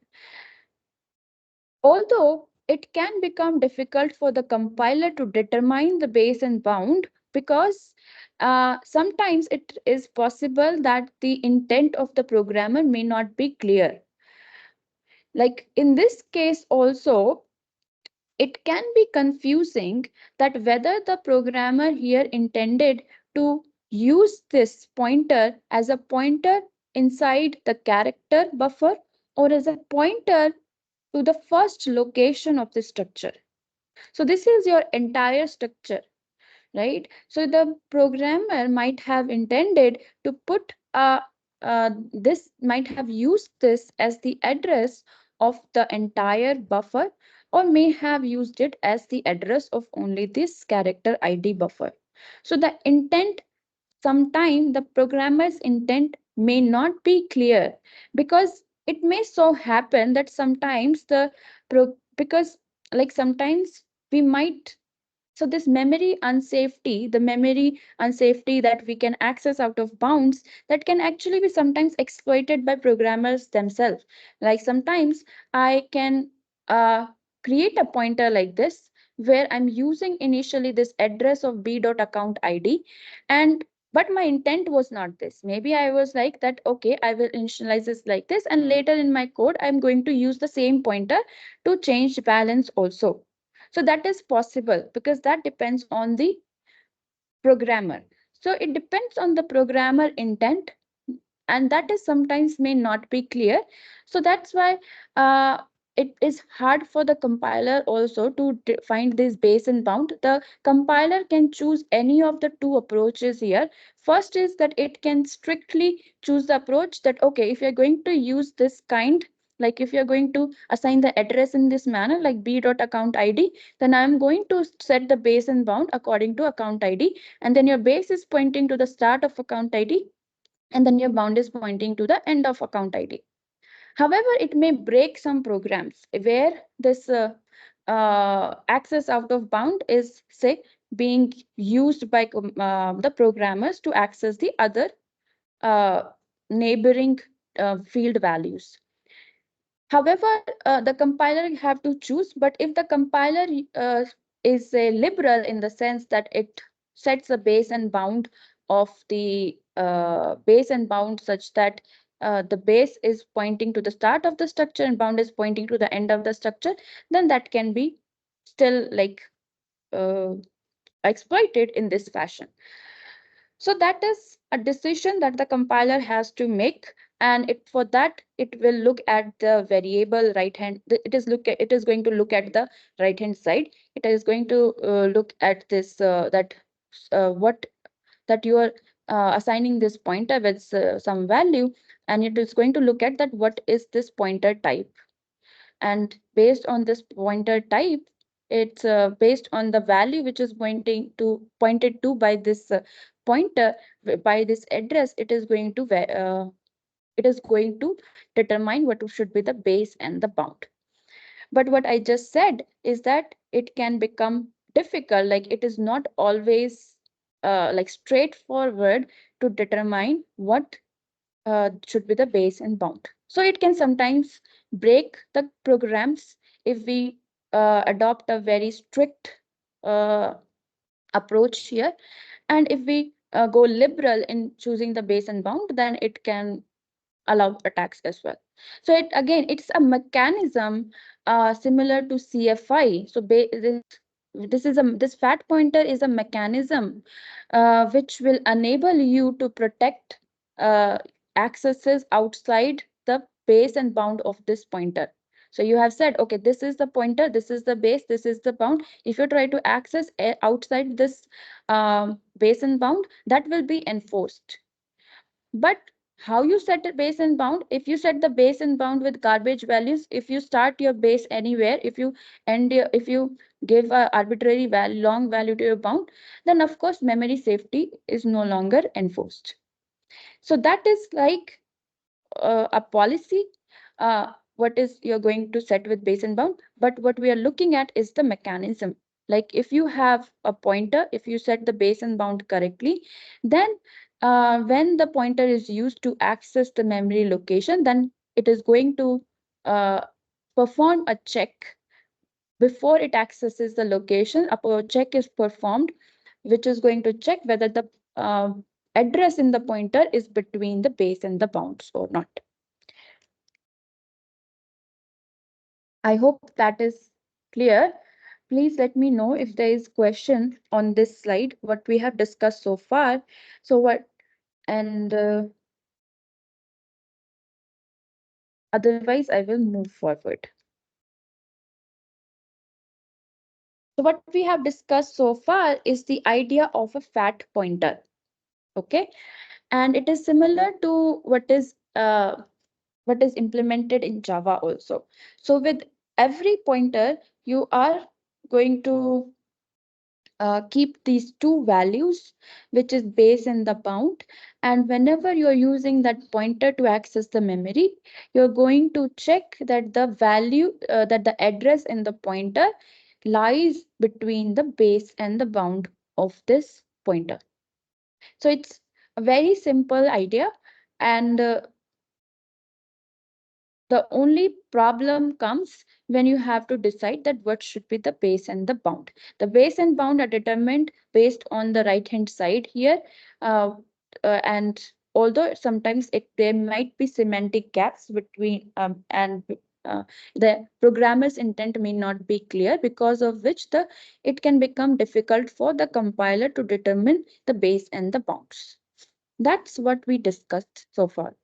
although it can become difficult for the compiler to determine the base and bound, because sometimes it is possible that the intent of the programmer may not be clear. Like in this case also, it can be confusing that whether the programmer here intended to use this pointer as a pointer inside the character buffer or as a pointer to the first location of the structure. So this is your entire structure, right? So the programmer might have intended to put this, might have used this as the address of the entire buffer, or may have used it as the address of only this character ID buffer. So the intent, sometimes the programmer's intent may not be clear, because it may so happen that sometimes because like sometimes we might, so this memory unsafety that we can access out of bounds, that can actually be sometimes exploited by programmers themselves. Like sometimes I can uh, create a pointer like this, where I'm using initially this address of b dot account id, and but my intent was not this. Maybe I was like that, okay, I will initialize this like this, and later in my code I'm going to use the same pointer to change balance also. So that is possible, because that depends on the programmer. So it depends on the programmer intent, and that is sometimes may not be clear. So that's why it is hard for the compiler also to find this base and bound. The compiler can choose any of the two approaches here. First is that it can strictly choose the approach that, okay, if you're going to use this kind, like if you're going to assign the address in this manner, like b dot account id, then I'm going to set the base and bound according to account id, and then your base is pointing to the start of account id, and then your bound is pointing to the end of account ID. However, it may break some programs where this access out of bound is, say, being used by the programmers to access the other uh, neighboring field values. However, the compiler have to choose, but if the compiler is a liberal in the sense that it sets a base and bound of the base and bound such that the base is pointing to the start of the structure and bound is pointing to the end of the structure, then that can be still like uh, exploited in this fashion. So that is a decision that the compiler has to make. and for that it will look at the variable right hand. It is going to look at the right hand side. It is going to look at this what that you are assigning this pointer with some value, and it is going to look at that what is this pointer type. And based on this pointer type, it's based on the value which is pointed to by this pointer, by this address. It is going to determine what should be the base and the bound. But what I just said is that it can become difficult, like it is not always like straightforward to determine what should be the base and bound. So it can sometimes break the programs if we adopt a very strict uh, approach here. And if we go liberal in choosing the base and bound, then it can allow attacks as well. So it again, it's a mechanism similar to CFI. So this fat pointer is a mechanism which will enable you to protect uh, accesses outside the base and bound of this pointer. So you have said, okay, this is the pointer, this is the base, this is the bound. If you try to access outside this base and bound, that will be enforced. But how you set a base and bound? If you set the base and bound with garbage values, if you start your base anywhere, if you give a arbitrary value, long value to your bound, then of course memory safety is no longer enforced. So that is like a policy, what is you're going to set with base and bound. But what we are looking at is the mechanism. Like if you have a pointer, if you set the base and bound correctly, then when the pointer is used to access the memory location, then it is going to uh, perform a check before it accesses the location. A check is performed which is going to check whether the uh, address in the pointer is between the base and the bounds or not. I hope that is clear. Please let me know if there is question on this slide, what we have discussed so far. So what, and otherwise I will move forward. So what we have discussed so far is the idea of a fat pointer. Okay. And it is similar to what is implemented in Java also. So with every pointer, you are going to keep these two values, which is base and the bound. And whenever you're using that pointer to access the memory, you're going to check that the value, that the address in the pointer lies between the base and the bound of this pointer. So it's a very simple idea. And the only problem comes when you have to decide that what should be the base and the bound. The base and bound are determined based on the right hand side here. Uh, and although sometimes there might be semantic gaps between and the programmer's intent may not be clear, because of which it can become difficult for the compiler to determine the base and the bounds. That's what we discussed so far.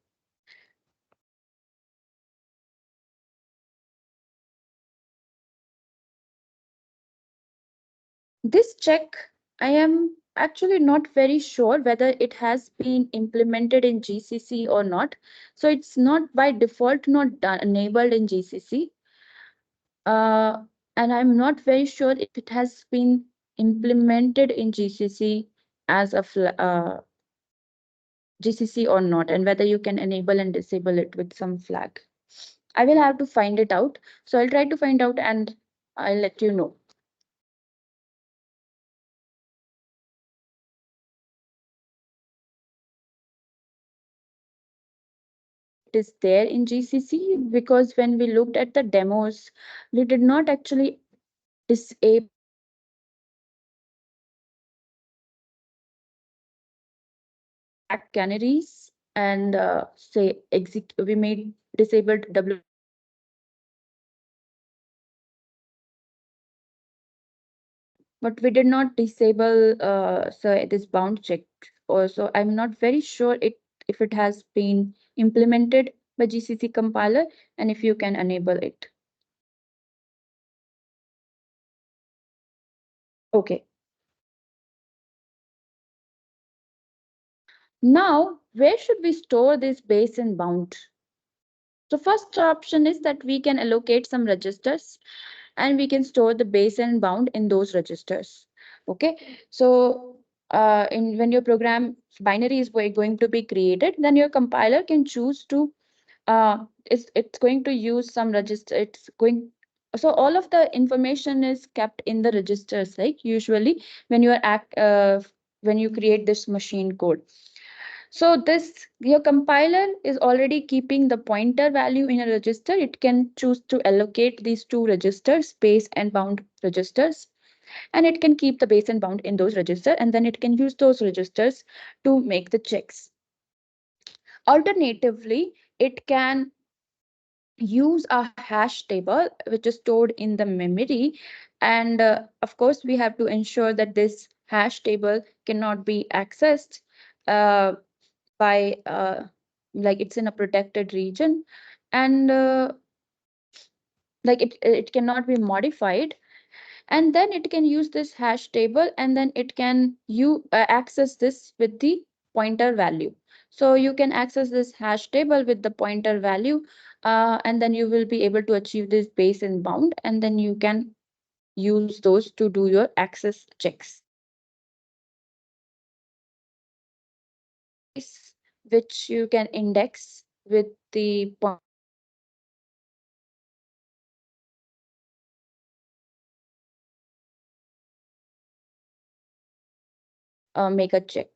This check, I am actually not very sure whether it has been implemented in GCC or not. So it's not by default not done, enabled in GCC. Uh, and I'm not very sure if it has been implemented in GCC as a GCC or not, and whether you can enable and disable it with some flag. I will have to find it out. So I'll try to find out and I'll let you know. It is there in GCC, because when we looked at the demos, we did not actually disable flag canaries and say we made disabled W, but we did not disable so this bound check. Also, I'm not very sure if it has been implemented by GCC compiler, and if you can enable it. Okay. Now, where should we store this base and bound? So first option is that we can allocate some registers and we can store the base and bound in those registers. Okay, so in when your program binary is going to be created, then your compiler can choose to it's going to use some register. It's going so all of the information is kept in the registers, like usually when you are when you create this machine code. So this your compiler is already keeping the pointer value in a register. It can choose to allocate these two registers, base and bound registers, and it can keep the base and bound in those registers, and then it can use those registers to make the checks. Alternatively, it can use a hash table which is stored in the memory, and of course we have to ensure that this hash table cannot be accessed uh, by like it's in a protected region, and like it cannot be modified, and then it can use this hash table, and then it can you access this with the pointer value. So you can access this hash table with the pointer value, and then you will be able to achieve this base and bound, and then you can use those to do your access checks. Space which you can index with the make a check.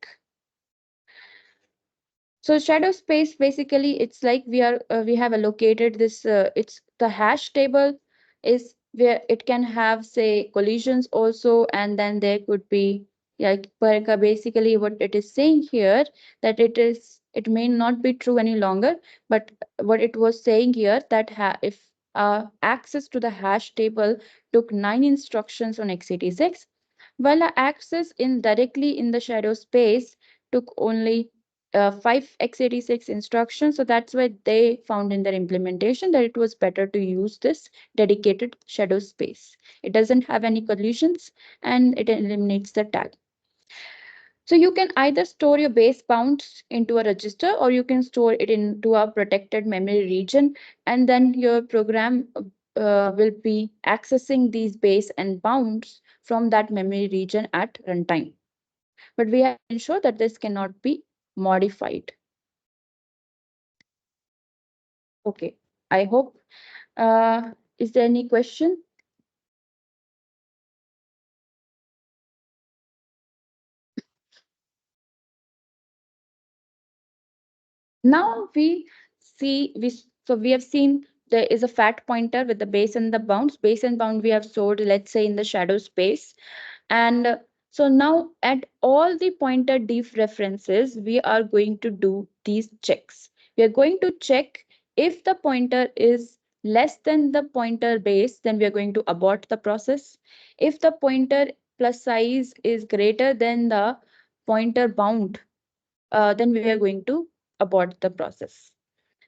So shadow space basically it's like we have allocated this it's the hash table is where it can have say collisions also, and then there could be like basically what it is saying here, that it may not be true any longer, but what it was saying here that if access to the hash table took 9 instructions on x86, while the access in directly in the shadow space took only 5x86 instructions. So that's why they found in their implementation that it was better to use this dedicated shadow space. It doesn't have any collisions and it eliminates the tag. So you can either store your base bounds into a register or you can store it into a protected memory region, and then your program will be accessing these base and bounds from that memory region at runtime. But we have to ensure that this cannot be modified. Okay, I hope. Is there any question? Now we have seen there is a fat pointer with the base and the bounds. Base and bound we have stored, let's say, in the shadow space. And so now at all the pointer def references, we are going to do these checks. We are going to check if the pointer is less than the pointer base, then we are going to abort the process. If the pointer plus size is greater than the pointer bound, then we are going to abort the process.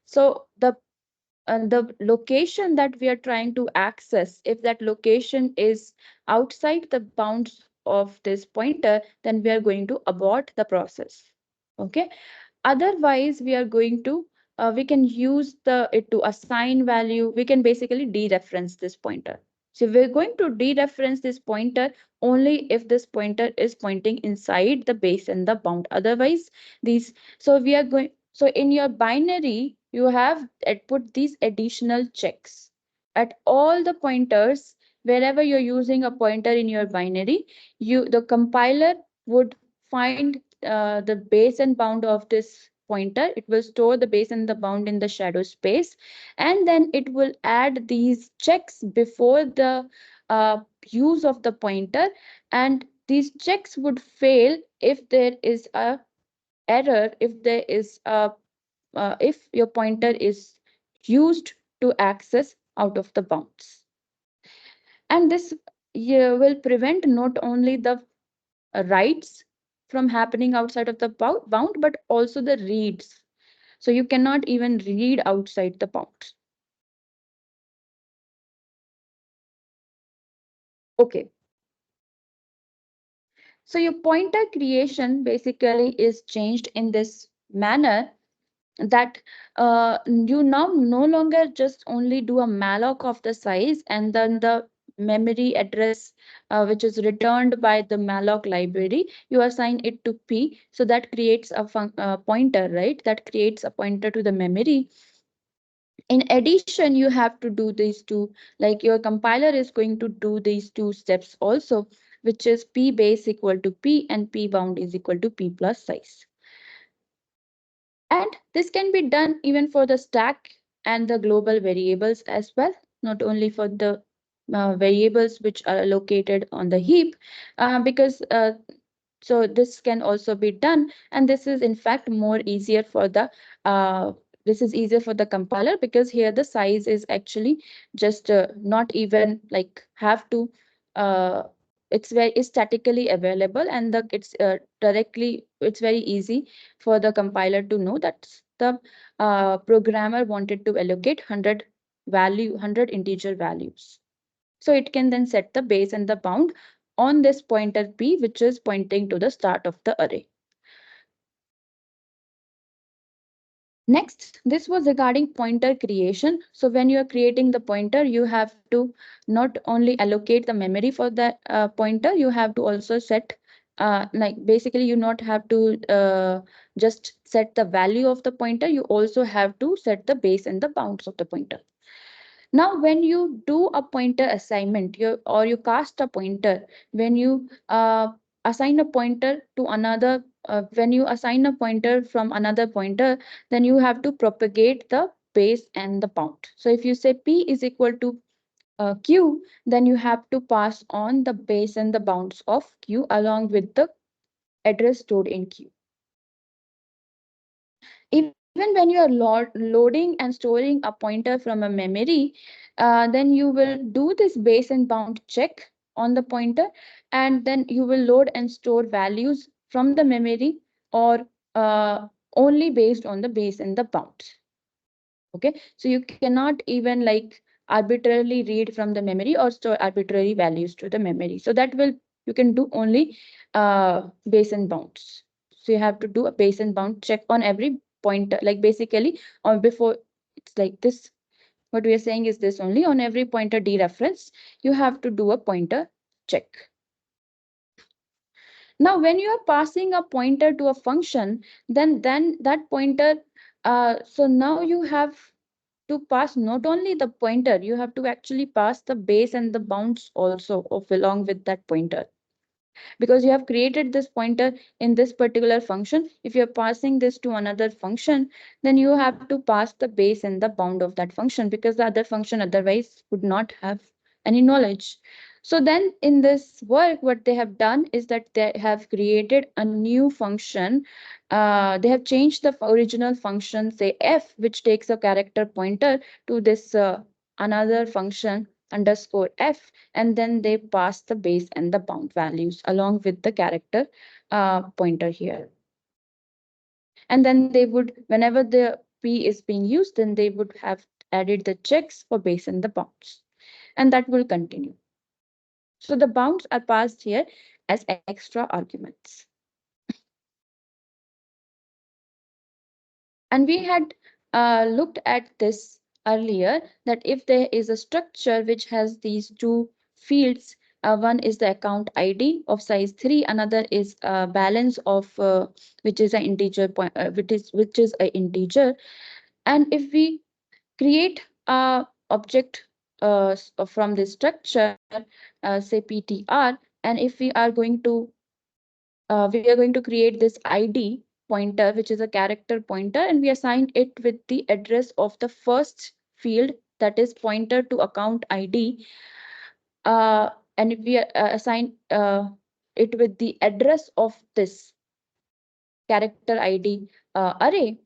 So the location that we are trying to access, if that location is outside the bounds of this pointer, then we are going to abort the process. Okay. Otherwise, we are going to we can use the it to assign value. We can basically dereference this pointer. So we're going to dereference this pointer only if this pointer is pointing inside the base and the bound. Otherwise, these so we are going so in your binary you have put these additional checks at all the pointers. Wherever you're using a pointer in your binary, the compiler would find the base and bound of this pointer. It will store the base and the bound in the shadow space, and then it will add these checks before the use of the pointer, and these checks would fail if there is a error, if there is a if your pointer is used to access out of the bounds. And this will prevent not only the writes from happening outside of the bound, but also the reads. So you cannot even read outside the bounds. Okay. So your pointer creation basically is changed in this manner that you now no longer just only do a malloc of the size and then the memory address which is returned by the malloc library, you assign it to p, so that creates a pointer, right? That creates a pointer to the memory. In addition, you have to do these two, like your compiler is going to do these two steps also, which is p base equal to p and p bound is equal to p plus size. And this can be done even for the stack and the global variables as well, not only for the variables which are located on the heap, because so this can also be done, and this is in fact more easier for the this is easier for the compiler, because here the size is actually just not even like have to uh, it's very is statically available, and the it's directly it's very easy for the compiler to know that the programmer wanted to allocate 100 integer values. So it can then set the base and the bound on this pointer p, which is pointing to the start of the array. Next, this was regarding pointer creation. So when you are creating the pointer, you have to not only allocate the memory for that pointer, you have to also set like basically you not have to just set the value of the pointer, you also have to set the base and the bounds of the pointer. Now, when you do a pointer assignment, or you cast a pointer, when you assign a pointer to another, when you assign a pointer from another pointer, then you have to propagate the base and the bound. So if you say p is equal to q, then you have to pass on the base and the bounds of q along with the address stored in q. Even when you are loading and storing a pointer from a memory, then you will do this base and bound check on the pointer, and then you will load and store values from the memory, or only based on the base and the bounds. Okay, so you cannot even like arbitrarily read from the memory or store arbitrary values to the memory. So that will you can do only base and bounds. So you have to do a base and bound check on every pointer, like basically on before it's like this. What we are saying is this: only on every pointer dereference, you have to do a pointer check. Now, when you are passing a pointer to a function, then that pointer, so now you have to pass not only the pointer, you have to actually pass the base and the bounds also of along with that pointer, because you have created this pointer in this particular function. If you're passing this to another function, then you have to pass the base and the bound of that function, because the other function otherwise would not have any knowledge. So then in this work, what they have done is that they have created a new function. They have changed the original function, say f, which takes a character pointer, to this another function underscore f, and then they pass the base and the bound values along with the character pointer here. And then they would, whenever the p is being used, then they would have added the checks for base and the bounds, and that will continue. So the bounds are passed here as extra arguments. And we had looked at this earlier, that if there is a structure which has these two fields, one is the account ID of size 3, another is balance of which is an integer which is an integer. And if we create a object from this structure, say ptr, and if we are going to we are going to create this id pointer, which is a character pointer, and we assign it with the address of the first field, that is pointer to account id, and if we assign it with the address of this character id array,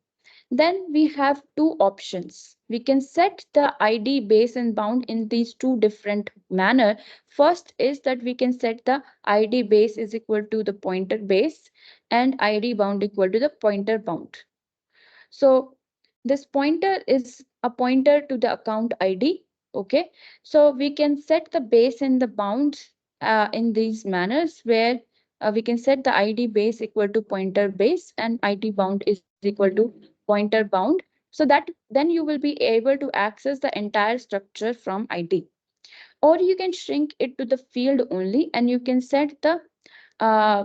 then we have two options. We can set the ID base and bound in these two different manner. First is that we can set the ID base is equal to the pointer base and ID bound equal to the pointer bound. So This pointer is a pointer to the account ID. Okay, so we can set the base and the bounds in these manners where we can set the ID base equal to pointer base and ID bound is equal to pointer bound. So that then you will be able to access the entire structure from ID. Or you can shrink it to the field only and you can set the uh,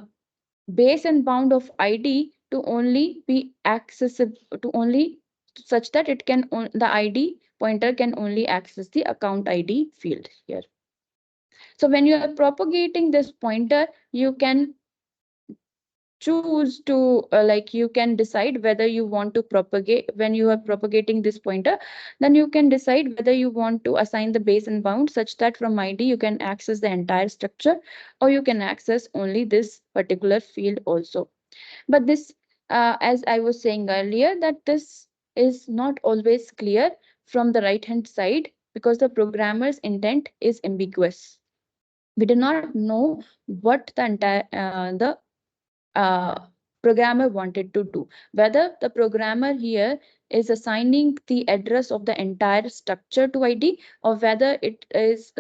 base and bound of id to only be accessible to only such that the id pointer can only access the account id field here. So when you are propagating this pointer, you can choose to like you can decide whether you want to propagate. When you are propagating this pointer, then you can decide whether you want to assign the base and bound such that from id you can access the entire structure, or you can access only this particular field also. But this, as I was saying earlier, that this is not always clear from the right hand side because the programmer's intent is ambiguous. We do not know what the entire the uh, programmer wanted to do. Whether the programmer here is assigning the address of the entire structure to ID, or whether it is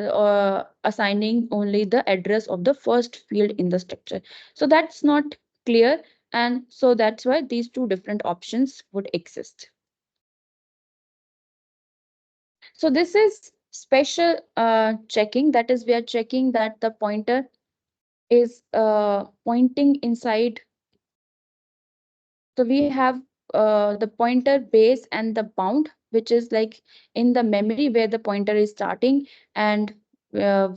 assigning only the address of the first field in the structure. So that's not clear. And so that's why these two different options would exist. So this is special checking. That is, we are checking that the pointer is pointing inside. So we have the pointer base and the bound, which is like in the memory where the pointer is starting, and till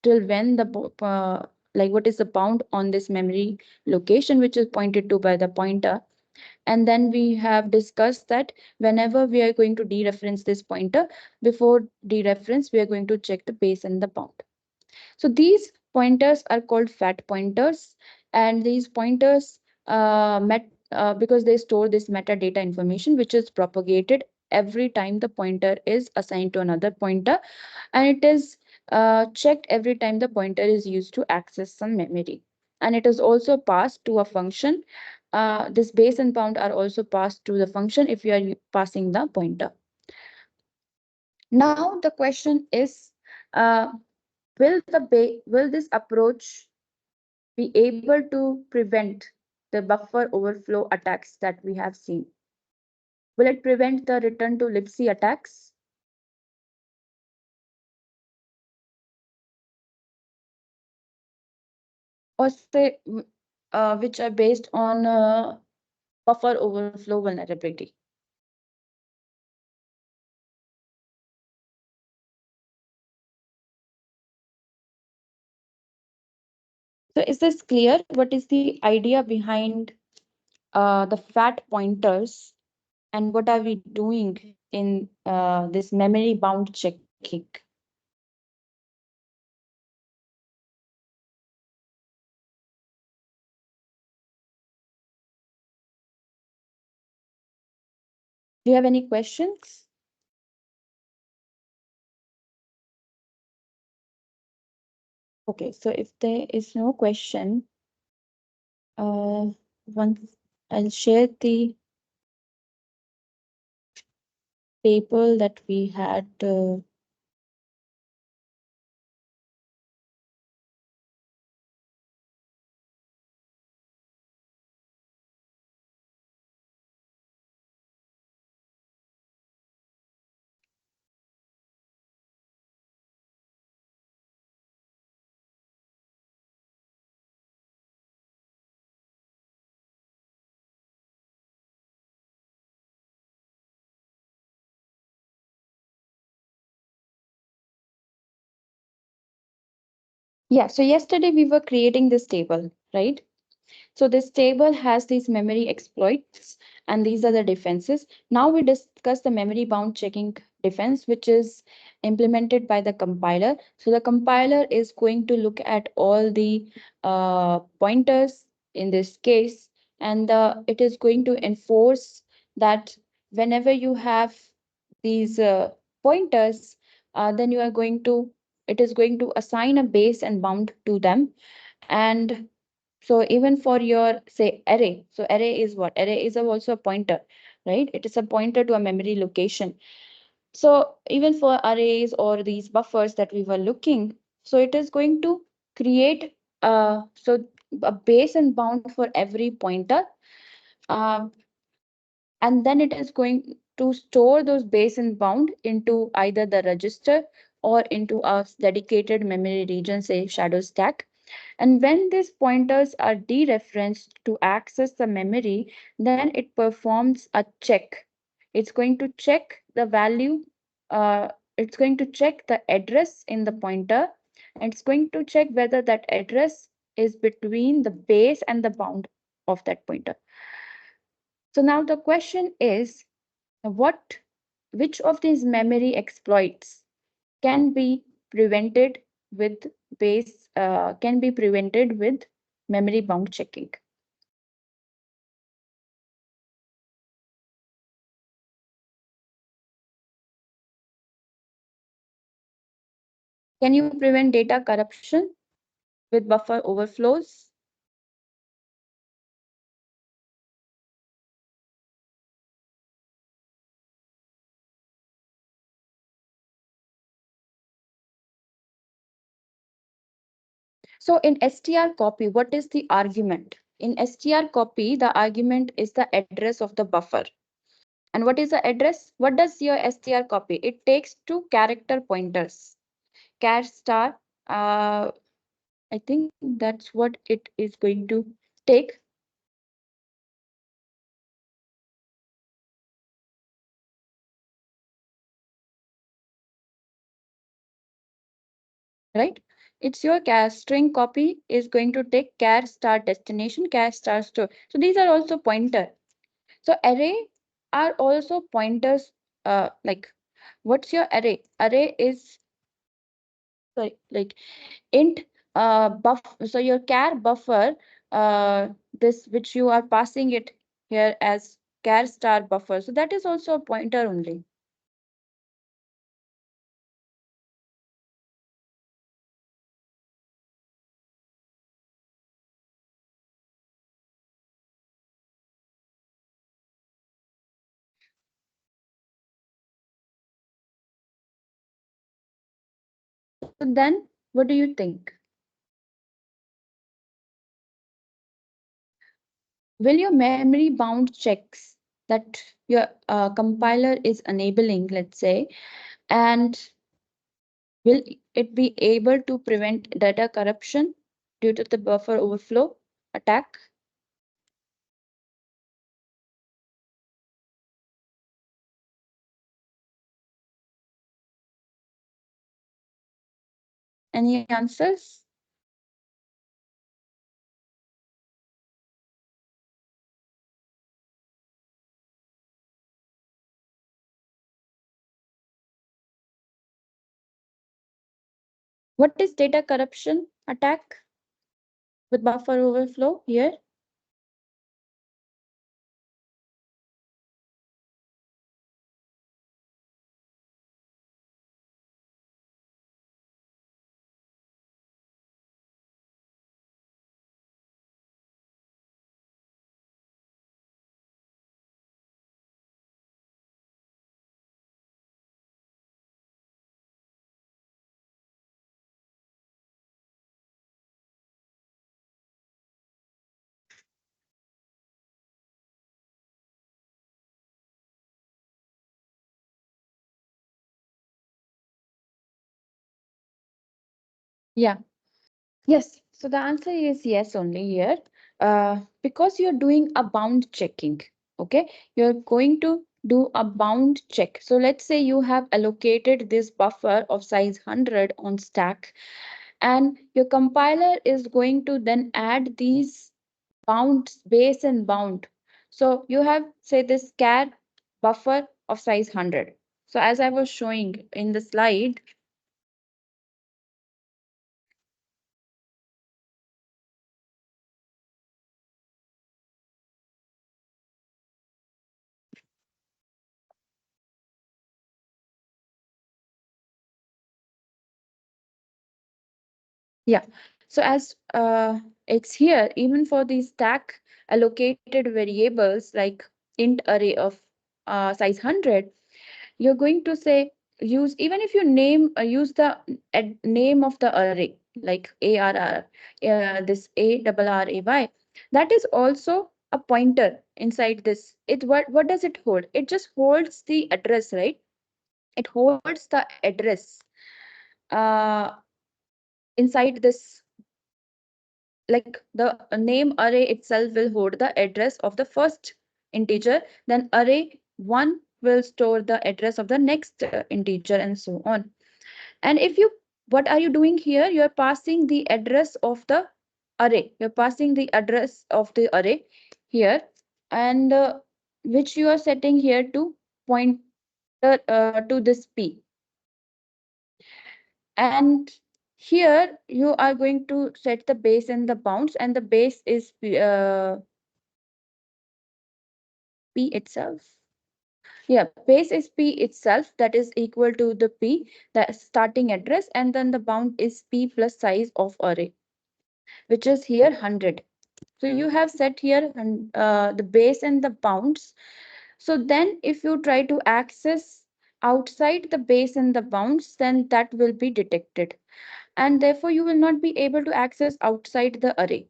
when the like what is the bound on this memory location, which is pointed to by the pointer. And then we have discussed that whenever we are going to dereference this pointer, before dereference, we are going to check the base and the bound. So these pointers are called fat pointers, and these pointers because they store this metadata information which is propagated every time the pointer is assigned to another pointer, and it is checked every time the pointer is used to access some memory. And it is also passed to a function. This base and bound are also passed to the function if you are passing the pointer. Now the question is, uh, will this approach be able to prevent the buffer overflow attacks that we have seen? Will it prevent the return to libc attacks? Or say which are based on buffer overflow vulnerability? So is this clear? What is the idea behind the fat pointers, and what are we doing in this memory bound checking? Do you have any questions? Okay, so if there is no question, uh, once I'll share the table that we had. Yeah, so yesterday we were creating this table, right? So this table has these memory exploits, and these are the defenses. Now we discuss the memory bound checking defense, which is implemented by the compiler. So the compiler is going to look at all the pointers in this case, and it is going to enforce that whenever you have these pointers, then you are going to it is going to assign a base and bound to them. And so even for your say array, so array is what? Array is also a pointer. right? It is a pointer to a memory location. So even for arrays or these buffers that we were looking, so it is going to create so a base and bound for every pointer. Um, and then it is going to store those base and bound into either the register or into a dedicated memory region, say shadow stack. And when these pointers are dereferenced to access the memory, then it performs a check. It's going to check the value, uh, it's going to check the address in the pointer, and it's going to check whether that address is between the base and the bound of that pointer. So now the question is, what, which of these memory exploits can be prevented with can be prevented with memory bound checking? Can you prevent data corruption with buffer overflows? So in str copy, what is the argument? In str copy, the argument is the address of the buffer. And what is the address? What does your str copy? It takes two character pointers. Char star, I think that's what it is going to take. Right? It's your char string copy is going to take char star destination, char star store. So these are also pointer. So array are also pointers. Like what's your array? Array is, sorry, like int buff. So your char buffer, this which you are passing it here as char star buffer. So that is also a pointer only. So then what do you think? Will your memory bound checks that your compiler is enabling, let's say, and will it be able to prevent data corruption due to the buffer overflow attack? Any answers? What is data corruption attack with buffer overflow here? Yeah. Yes. So the answer is yes only here. Because you're doing a bound checking. Okay. You're going to do a bound check. So let's say you have allocated this buffer of size 100 on stack, and your compiler is going to then add these bounds, base and bound. So you have, say, this char buffer of size 100. So as I was showing in the slide, yeah. So as it's here, even for these stack allocated variables like int array of size 100, you're going to say use, even if you use the name of the array like ARR, this ARRAY, that is also a pointer inside this. What does it hold? It just holds the address, right? It holds the address uh, inside this, like the name array itself will hold the address of the first integer, then array 1 will store the address of the next integer, and so on. And if you, what are you doing here? You are passing the address of the array. You're passing the address of the array here, and which you are setting here to point to this P. And here you are going to set the base and the bounds, and the base is P itself. Yeah, base is P itself, that is equal to the P, the starting address, and then the bound is P plus size of array, which is here 100. So you have set here the base and the bounds. So then if you try to access outside the base and the bounds, then that will be detected. And therefore you will not be able to access outside the array.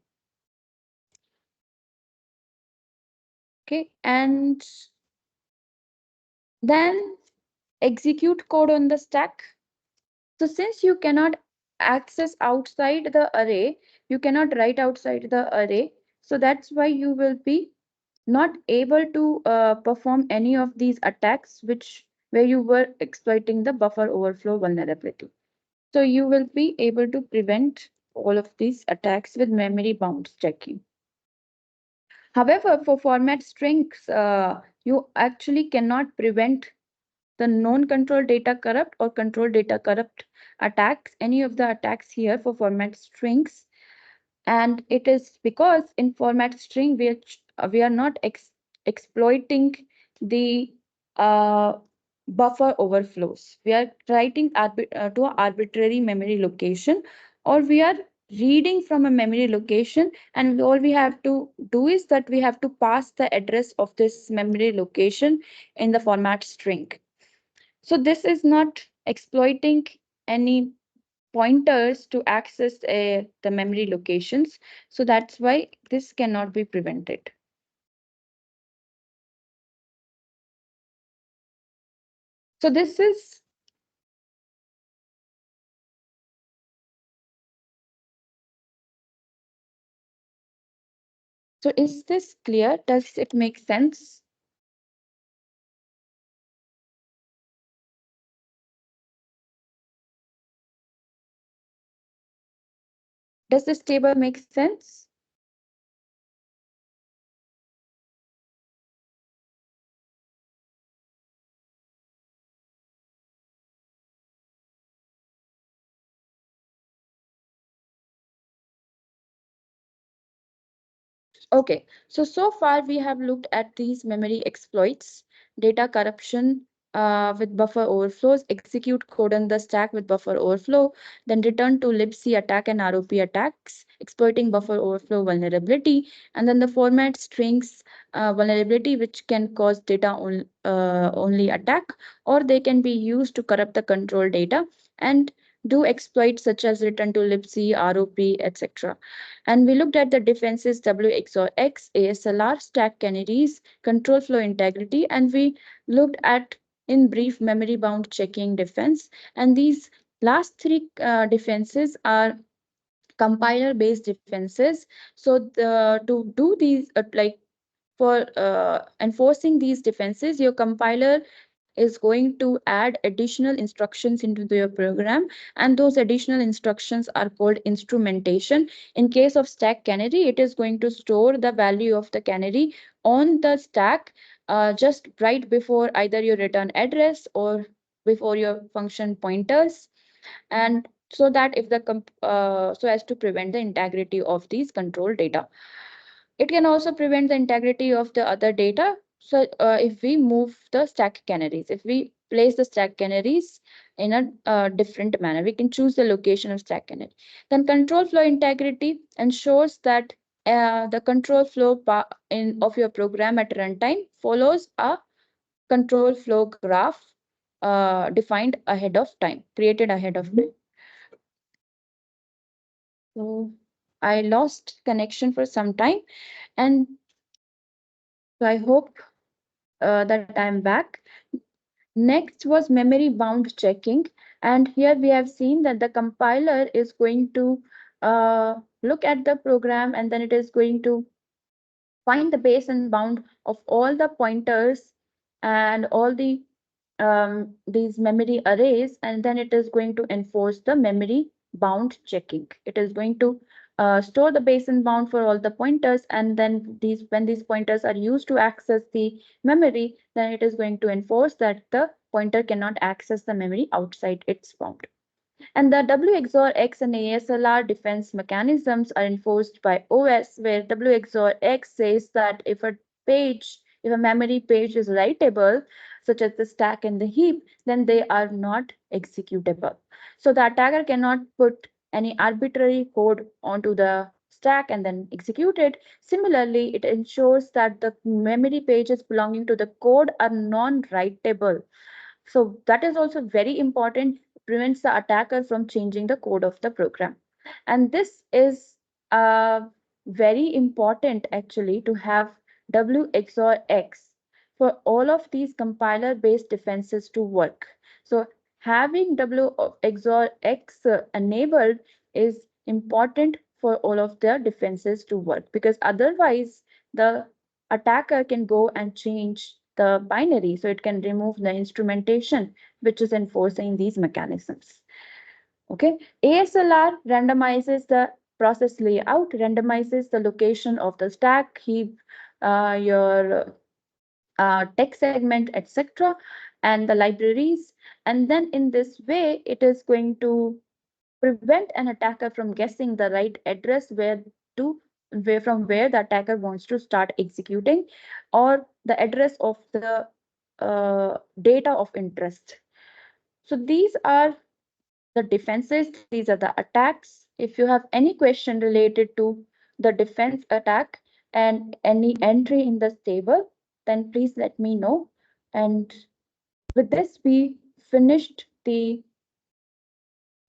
Okay, and then execute code on the stack. So since you cannot access outside the array, you cannot write outside the array. So that's why you will be not able to perform any of these attacks which where you were exploiting the buffer overflow vulnerability. So you will be able to prevent all of these attacks with memory bounds checking. However, for format strings, you actually cannot prevent the non-control data corrupt or control data corrupt attacks, any of the attacks here for format strings. And it is because in format string we are not exploiting the uh, buffer overflows. We are writing to an arbitrary memory location, or we are reading from a memory location, and all we have to do is that we have to pass the address of this memory location in the format string. So this is not exploiting any pointers to access the memory locations. So that's why this cannot be prevented. So this is, so is this clear? Does it make sense? Does this table make sense? Okay, so far we have looked at these memory exploits, data corruption with buffer overflows, execute code on the stack with buffer overflow, then return to libc attack and ROP attacks, exploiting buffer overflow vulnerability, and then the format strings vulnerability, which can cause data only attack, or they can be used to corrupt the control data and do exploits such as return to libc, ROP, etc. And we looked at the defenses W XOR X, ASLR, stack canaries, control flow integrity, and we looked at in brief memory bound checking defense. And these last three defenses are compiler based defenses. So to do these like for enforcing these defenses, your compiler is going to add additional instructions into your program, and those additional instructions are called instrumentation. In case of stack canary, it is going to store the value of the canary on the stack just right before either your return address or before your function pointers, and so that if the so as to prevent the integrity of these control data. It can also prevent the integrity of the other data. So if we move the stack canaries, if we place the stack canaries in a different manner, we can choose the location of stack canary. Then control flow integrity ensures that the control flow of your program at runtime follows a control flow graph defined ahead of time, created ahead of time. So I lost connection for some time, and so I hope that I'm back. Next was memory bound checking. And here we have seen that the compiler is going to look at the program, and then it is going to find the base and bound of all the pointers and all these memory arrays, and then it is going to enforce the memory bound checking. It is going to store the base and bound for all the pointers, and then when these pointers are used to access the memory, then it is going to enforce that the pointer cannot access the memory outside its bound. And the W XOR X and ASLR defense mechanisms are enforced by OS, where W XOR X says that if a memory page is writable, such as the stack and the heap, then they are not executable. So the attacker cannot put any arbitrary code onto the stack and then execute it. Similarly, it ensures that the memory pages belonging to the code are non-writable. So that is also very important, prevents the attacker from changing the code of the program. And this is very important actually to have W XOR X for all of these compiler based defenses to work. So having W XOR X enabled is important for all of their defenses to work, because otherwise the attacker can go and change the binary, so it can remove the instrumentation which is enforcing these mechanisms. Okay, ASLR randomizes the process layout, randomizes the location of the stack, heap, your text segment, etc., and the libraries. And then in this way, it is going to prevent an attacker from guessing the right address to from where the attacker wants to start executing, or the address of the data of interest. So these are the defenses, these are the attacks. If you have any question related to the defense attack and any entry in the table, then please let me know. And with this, we finished the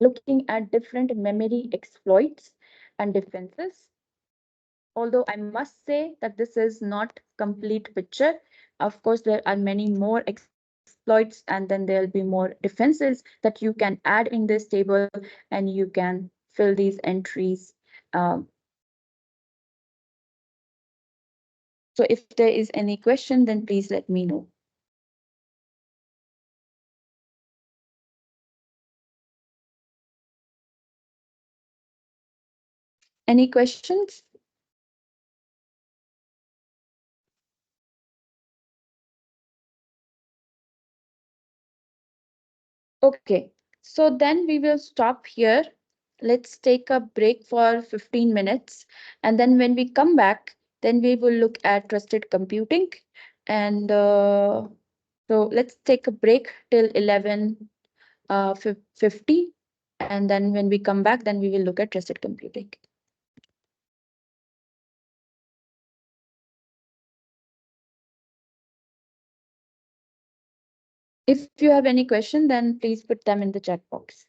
looking at different memory exploits and defenses. Although I must say that this is not complete picture. Of course, there are many more exploits, and then there'll be more defenses that you can add in this table, and you can fill these entries. Um, so if there is any question, then please let me know. Any questions? Okay, so then we will stop here. Let's take a break for 15 minutes. And then when we come back, then we will look at trusted computing. And so let's take a break till 11 50. And then when we come back, then we will look at trusted computing. If you have any question, then please put them in the chat box.